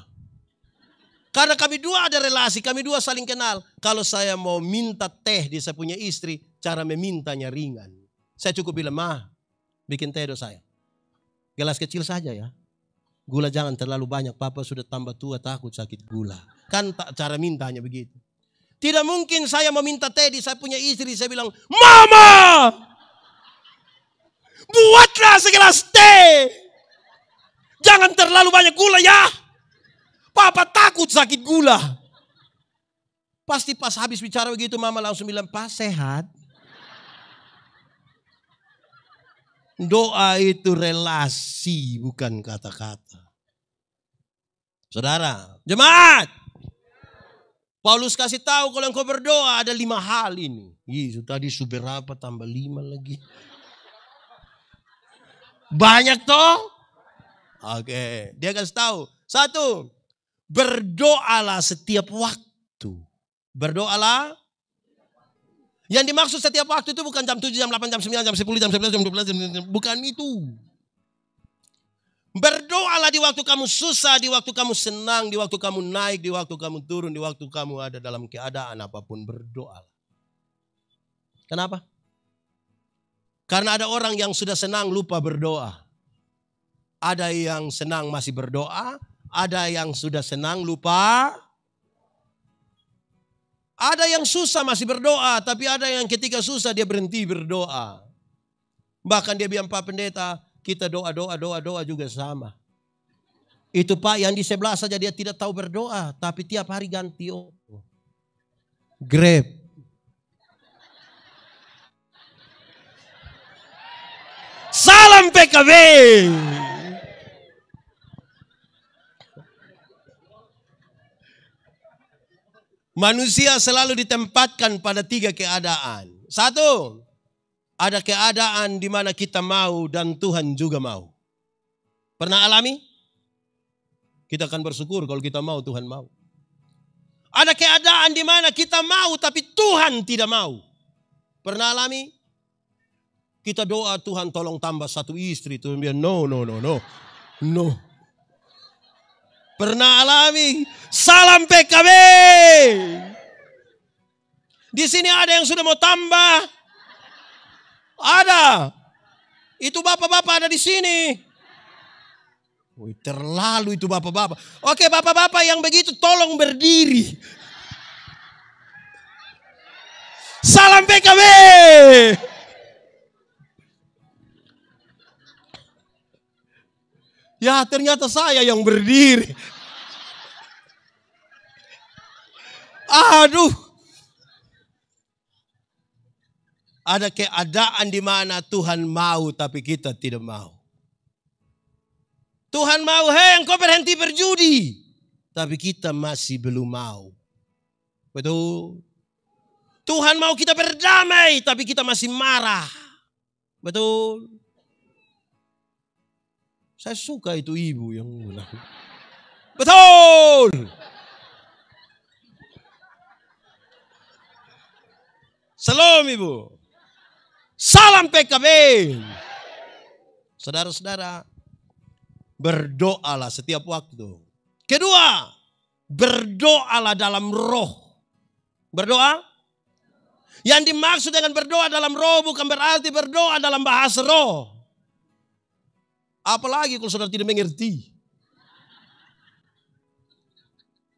Karena kami dua ada relasi, kami dua saling kenal. Kalau saya mau minta teh di saya punya istri, cara memintanya ringan. Saya cukup bilang, ma, bikin teh do saya. Gelas kecil saja ya. Gula jangan terlalu banyak, papa sudah tambah tua takut sakit gula. Kan cara mintanya begitu. Tidak mungkin saya mau minta teh di saya punya istri, saya bilang, mama! Buatlah segelas teh. Jangan terlalu banyak gula ya. Papa takut sakit gula. Pasti pas habis bicara begitu mama langsung bilang, Pak sehat. Doa itu relasi bukan kata-kata. Saudara, jemaat. Paulus kasih tahu kalau engkau berdoa ada 5 hal ini. Yesus tadi berapa tambah 5 lagi. Banyak toh? Oke, dia kasih tahu. 1, berdoalah setiap waktu. Berdoalah. Yang dimaksud setiap waktu itu bukan jam 7, jam 8, jam 9, jam 10, jam 11, jam 12. Bukan itu. Berdoalah di waktu kamu susah, di waktu kamu senang, di waktu kamu naik, di waktu kamu turun, di waktu kamu ada dalam keadaan apapun. Berdoalah. Kenapa? Karena ada orang yang sudah senang lupa berdoa. Ada yang senang masih berdoa. Ada yang sudah senang lupa. Ada yang susah masih berdoa, tapi ada yang ketika susah dia berhenti berdoa. Bahkan dia bilang, Pak Pendeta, kita doa juga sama. Itu Pak yang di sebelah saja dia tidak tahu berdoa, tapi tiap hari ganti Grab. Salam PKB. Manusia selalu ditempatkan pada 3 keadaan. 1, ada keadaan di mana kita mau dan Tuhan juga mau. Pernah alami? Kita akan bersyukur kalau kita mau, Tuhan mau. Ada keadaan di mana kita mau tapi Tuhan tidak mau. Pernah alami? Kita doa, Tuhan tolong tambah 1 istri. Tuhan bilang no. Pernah alami? Salam PKB. Di sini ada yang sudah mau tambah. Ada. Itu bapak-bapak ada di sini. Wih, terlalu itu bapak-bapak. Oke, bapak-bapak yang begitu tolong berdiri. Salam PKB. Ya, ternyata saya yang berdiri. Aduh. Ada keadaan di mana Tuhan mau tapi kita tidak mau. Tuhan mau, hei engkau berhenti berjudi. Tapi kita masih belum mau. Betul. Tuhan mau kita berdamai tapi kita masih marah. Betul. Saya suka itu ibu yang menang. Betul. Salam ibu. Salam PKB. Saudara-saudara, berdoalah setiap waktu. Kedua, berdoalah dalam roh. Berdoa? Yang dimaksud dengan berdoa dalam roh bukan berarti berdoa dalam bahasa roh. Apalagi kalau saudara tidak mengerti.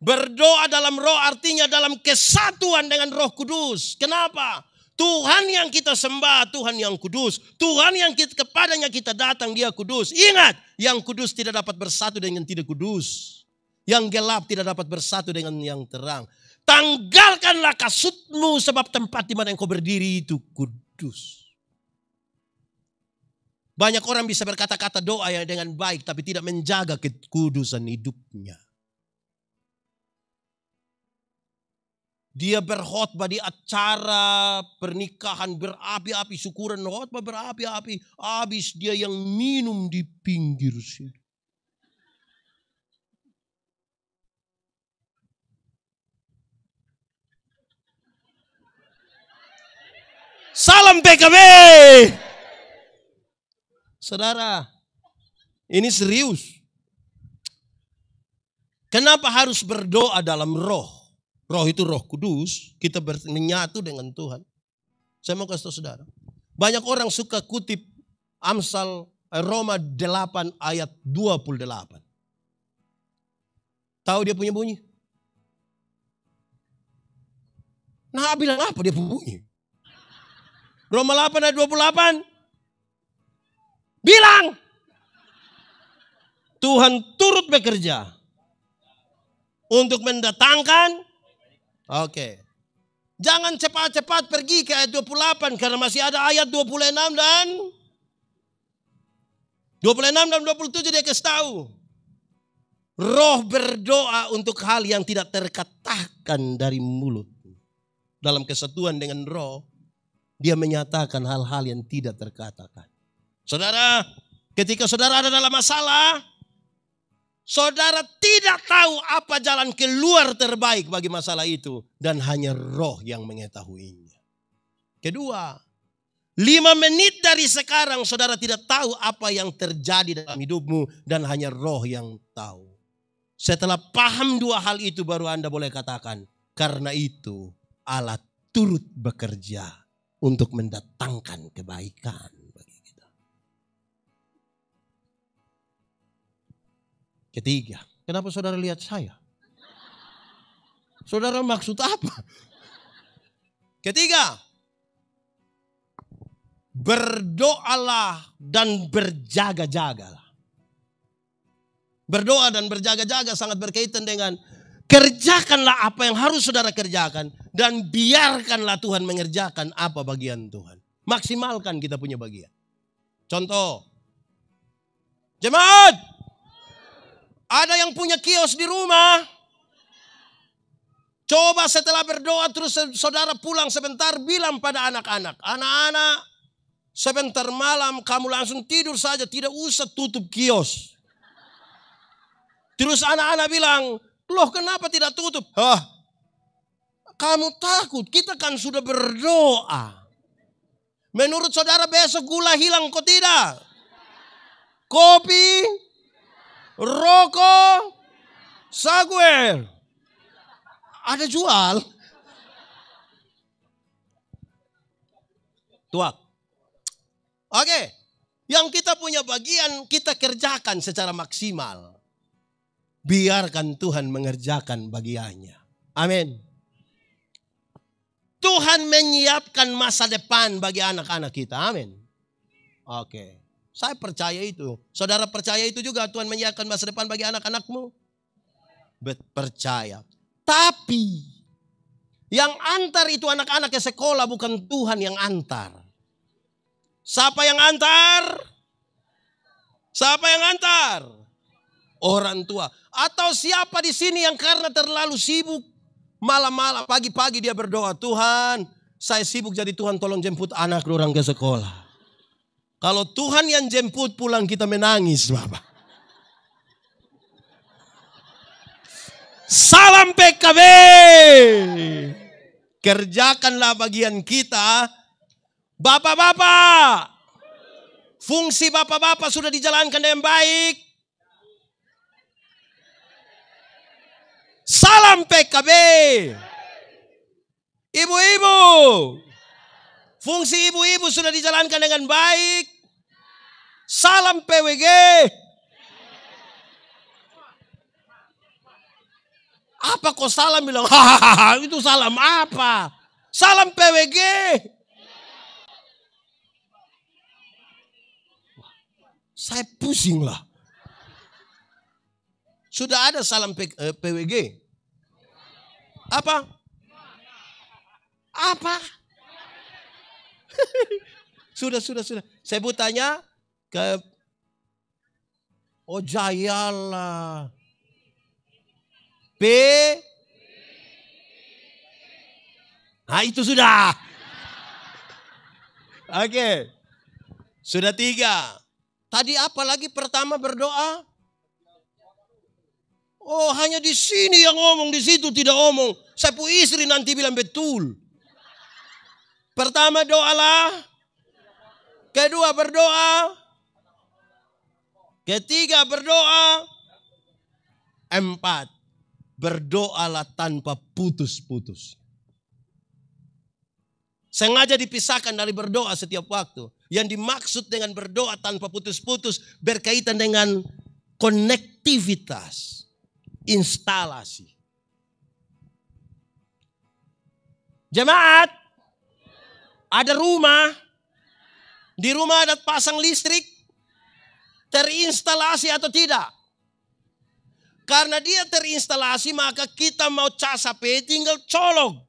Berdoa dalam roh artinya dalam kesatuan dengan Roh Kudus. Kenapa? Tuhan yang kita sembah, Tuhan yang kudus. Tuhan yang kepadanya kita datang, dia kudus. Ingat, yang kudus tidak dapat bersatu dengan yang tidak kudus. Yang gelap tidak dapat bersatu dengan yang terang. Tanggalkanlah kasutmu sebab tempat di mana engkau berdiri itu kudus. Banyak orang bisa berkata-kata doa yang dengan baik tapi tidak menjaga kekudusan hidupnya. Dia berkhotbah di acara pernikahan berapi-api, syukuran khotbah berapi-api. Habis dia yang minum di pinggir situ. Salam PKB. Saudara, ini serius. Kenapa harus berdoa dalam roh? Roh itu Roh Kudus, kita menyatu dengan Tuhan. Saya mau kasih tahu saudara. Banyak orang suka kutip Amsal Roma 8 ayat 28. Tahu dia punya bunyi? Nah, bilang apa dia punya bunyi? Roma 8 ayat 28. Bilang. Tuhan turut bekerja. Untuk mendatangkan. Oke. Jangan cepat-cepat pergi ke ayat 28 karena masih ada ayat 26 dan 27 dia kasih tahu. Roh berdoa untuk hal yang tidak terkatakan dari mulut. Dalam kesatuan dengan roh, dia menyatakan hal-hal yang tidak terkatakan. Saudara, ketika saudara ada dalam masalah, saudara tidak tahu apa jalan keluar terbaik bagi masalah itu. Dan hanya roh yang mengetahuinya. Kedua, 5 menit dari sekarang saudara tidak tahu apa yang terjadi dalam hidupmu. Dan hanya roh yang tahu. Setelah paham 2 hal itu baru Anda boleh katakan. Karena itu Allah turut bekerja untuk mendatangkan kebaikan bagi kita. Ketiga, kenapa saudara lihat saya? Saudara maksud apa? Ketiga, berdoalah dan berjaga-jagalah. Berdoa dan berjaga-jaga sangat berkaitan dengan kerjakanlah apa yang harus saudara kerjakan. Dan biarkanlah Tuhan mengerjakan apa bagian Tuhan. Maksimalkan kita punya bagian. Contoh. Jemaat. Ada yang punya kios di rumah. Coba setelah berdoa terus saudara pulang sebentar bilang pada anak-anak. Anak-anak sebentar malam kamu langsung tidur saja. Tidak usah tutup kios. Terus anak-anak bilang. Loh kenapa tidak tutup? Hah? Kamu takut, kita kan sudah berdoa. Menurut saudara besok gula hilang kok tidak? Kopi, rokok, saguer. Ada jual. Tuak. Oke, yang kita punya bagian kita kerjakan secara maksimal. Biarkan Tuhan mengerjakan bagiannya. Amin. Tuhan menyiapkan masa depan bagi anak-anak kita. Amin. Oke. Saya percaya itu. Saudara percaya itu juga Tuhan menyiapkan masa depan bagi anak-anakmu? Percaya. Tapi yang antar itu anak-anak ke sekolah bukan Tuhan yang antar. Siapa yang antar? Siapa yang antar? Orang tua. Atau siapa di sini yang karena terlalu sibuk malam-malam, pagi-pagi dia berdoa, Tuhan, saya sibuk jadi Tuhan tolong jemput anak orang ke sekolah. Kalau Tuhan yang jemput pulang kita menangis, Bapak. Salam PKB. Kerjakanlah bagian kita. Bapak-bapak, fungsi bapak-bapak sudah dijalankan dengan baik. Salam PKB. Ibu-ibu. Fungsi ibu-ibu sudah dijalankan dengan baik. Salam PWG. Apa kok salam bilang? Hahaha, itu salam apa? Salam PWG. Saya pusing lah. Sudah ada salam PWG. Apa? Apa? Sudah. Saya mau tanya ke Jayalah. Nah itu sudah. Oke. Sudah 3. Tadi apa lagi pertama berdoa? Oh hanya di sini yang ngomong, di situ tidak ngomong. Saya pu istri nanti bilang betul. Pertama doalah. Kedua berdoa. Ketiga berdoa. 4. Berdoalah tanpa putus-putus. Sengaja dipisahkan dari berdoa setiap waktu. Yang dimaksud dengan berdoa tanpa putus-putus berkaitan dengan konektivitas. Instalasi. Jemaat, ada rumah. Di rumah ada pasang listrik. Terinstalasi atau tidak? Karena dia terinstalasi maka kita mau cas HP tinggal colok.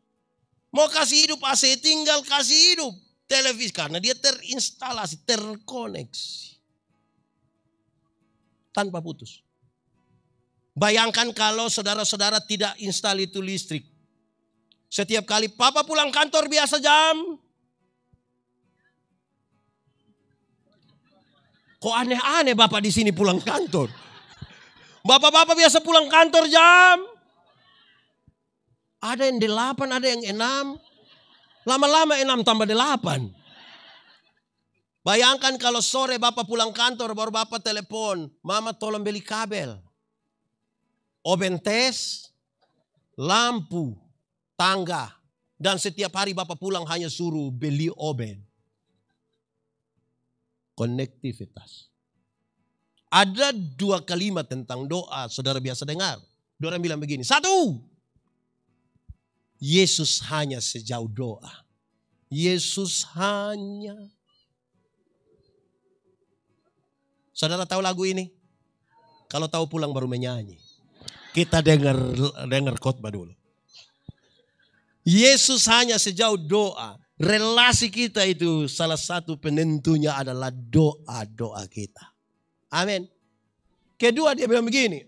Mau kasih hidup AC tinggal kasih hidup. Televisi karena dia terinstalasi, terkoneksi. Tanpa putus. Bayangkan kalau saudara-saudara tidak install itu listrik. Setiap kali papa pulang kantor biasa jam. Kok aneh-aneh bapak di sini pulang kantor. Bapak-bapak biasa pulang kantor jam. Ada yang 8, ada yang 6. Lama-lama 6 tambah 8. Bayangkan kalau sore bapak pulang kantor baru bapak telepon. Mama tolong beli kabel. Oven tes, lampu, tangga. Dan setiap hari bapak pulang hanya suruh beli oven. Konektivitas. Ada 2 kalimat tentang doa saudara biasa dengar. Orang bilang begini. 1. Yesus hanya sejauh doa. Yesus hanya. Saudara tahu lagu ini? Kalau tahu pulang baru menyanyi. Kita dengar khotbah dulu. Yesus hanya sejauh doa. Relasi kita itu salah satu penentunya adalah doa-doa kita. Amin. Kedua dia bilang begini.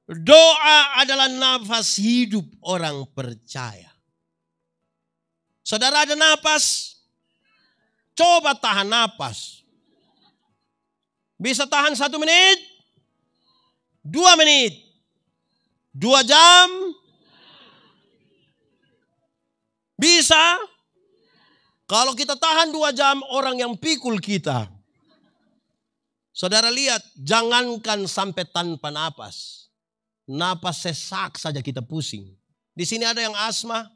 Doa adalah nafas hidup orang percaya. Saudara ada nafas? Coba tahan nafas. Bisa tahan 1 menit? 2 menit? 2 jam? Bisa? Kalau kita tahan 2 jam, orang yang pikul kita. Saudara lihat, jangankan sampai tanpa napas. Napas sesak saja kita pusing. Di sini ada yang asma.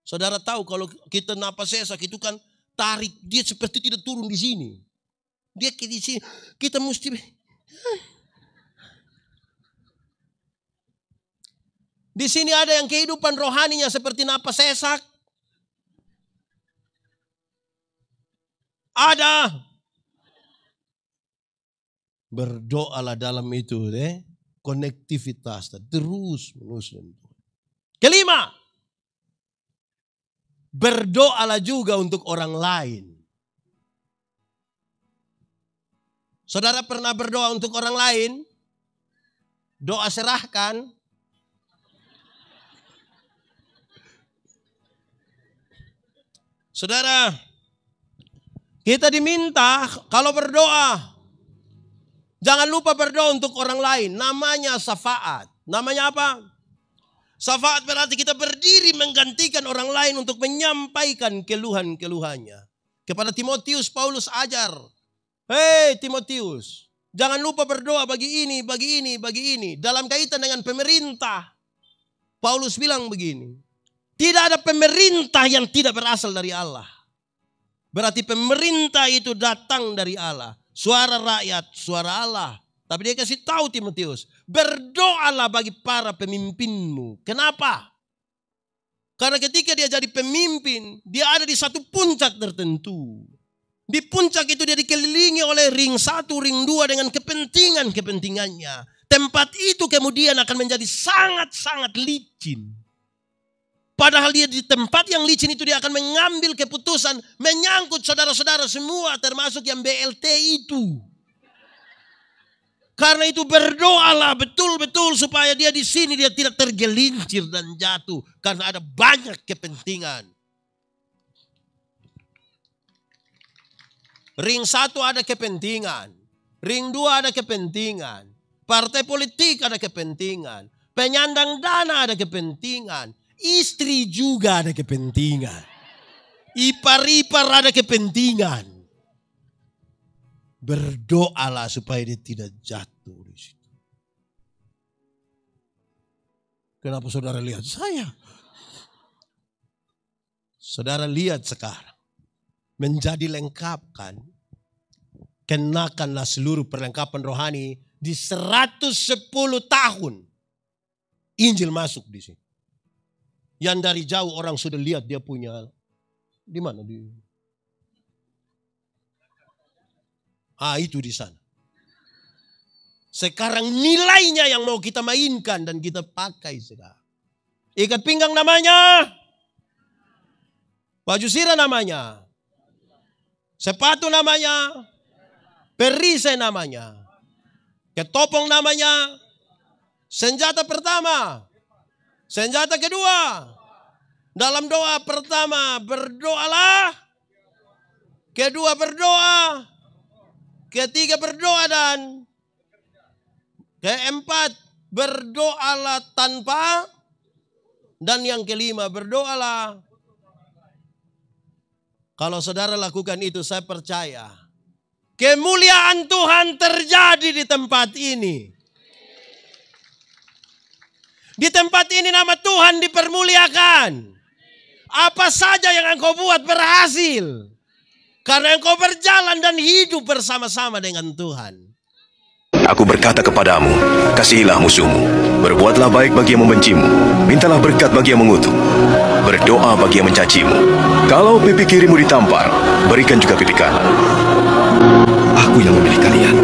Saudara tahu kalau kita napas sesak itu kan tarik dia seperti tidak turun di sini. Dia di sini kita mesti. Di sini ada yang kehidupan rohaninya seperti napas sesak. Ada. Berdoalah dalam itu deh. Konektivitas terus menerus. Kelima. Berdoalah juga untuk orang lain. Saudara pernah berdoa untuk orang lain? Doa serahkan. Saudara, kita diminta kalau berdoa, jangan lupa berdoa untuk orang lain. Namanya syafaat. Namanya apa? Syafaat berarti kita berdiri menggantikan orang lain untuk menyampaikan keluhan-keluhannya. Kepada Timotius, Paulus ajar. Hei Timotius, jangan lupa berdoa bagi ini, bagi ini, bagi ini. Dalam kaitan dengan pemerintah, Paulus bilang begini. Tidak ada pemerintah yang tidak berasal dari Allah. Berarti pemerintah itu datang dari Allah. Suara rakyat, suara Allah. Tapi dia kasih tahu Timotius, berdoalah bagi para pemimpinmu. Kenapa? Karena ketika dia jadi pemimpin, dia ada di satu puncak tertentu. Di puncak itu dia dikelilingi oleh ring 1, ring 2 dengan kepentingan-kepentingannya. Tempat itu kemudian akan menjadi sangat-sangat licin. Padahal dia di tempat yang licin itu dia akan mengambil keputusan menyangkut saudara-saudara semua termasuk yang BLT itu. Karena itu berdoalah betul-betul supaya dia di sini dia tidak tergelincir dan jatuh. Karena ada banyak kepentingan. Ring 1 ada kepentingan. Ring 2 ada kepentingan. Partai politik ada kepentingan. Penyandang dana ada kepentingan. Istri juga ada kepentingan. Ipar-ipar ada kepentingan. Berdoalah supaya dia tidak jatuh di situ. Kenapa saudara lihat saya? Saudara lihat sekarang. Menjadi lengkapkan. Kenakanlah seluruh perlengkapan rohani di 110 tahun. Injil masuk di sini. Yang dari jauh orang sudah lihat dia punya. Di mana? Itu di sana. Sekarang nilainya yang mau kita mainkan dan kita pakai sekarang. Ikat pinggang namanya. Baju sirah namanya. Sepatu namanya. Perisai namanya. Ketopong namanya. Senjata pertama. Senjata kedua. Dalam doa pertama berdoalah. Kedua berdoa. Ketiga berdoa dan keempat berdoalah tanpa. Dan yang kelima berdoalah. Kalau saudara lakukan itu saya percaya. Kemuliaan Tuhan terjadi di tempat ini. Di tempat ini nama Tuhan dipermuliakan. Apa saja yang engkau buat berhasil. Karena engkau berjalan dan hidup bersama-sama dengan Tuhan. Aku berkata kepadamu, kasihilah musuhmu, Berbuatlah baik bagi yang membencimu, mintalah berkat bagi yang mengutuk, berdoa bagi yang mencacimu. Kalau pipi kirimu ditampar, berikan juga pipi kanan. Aku yang memilih kalian.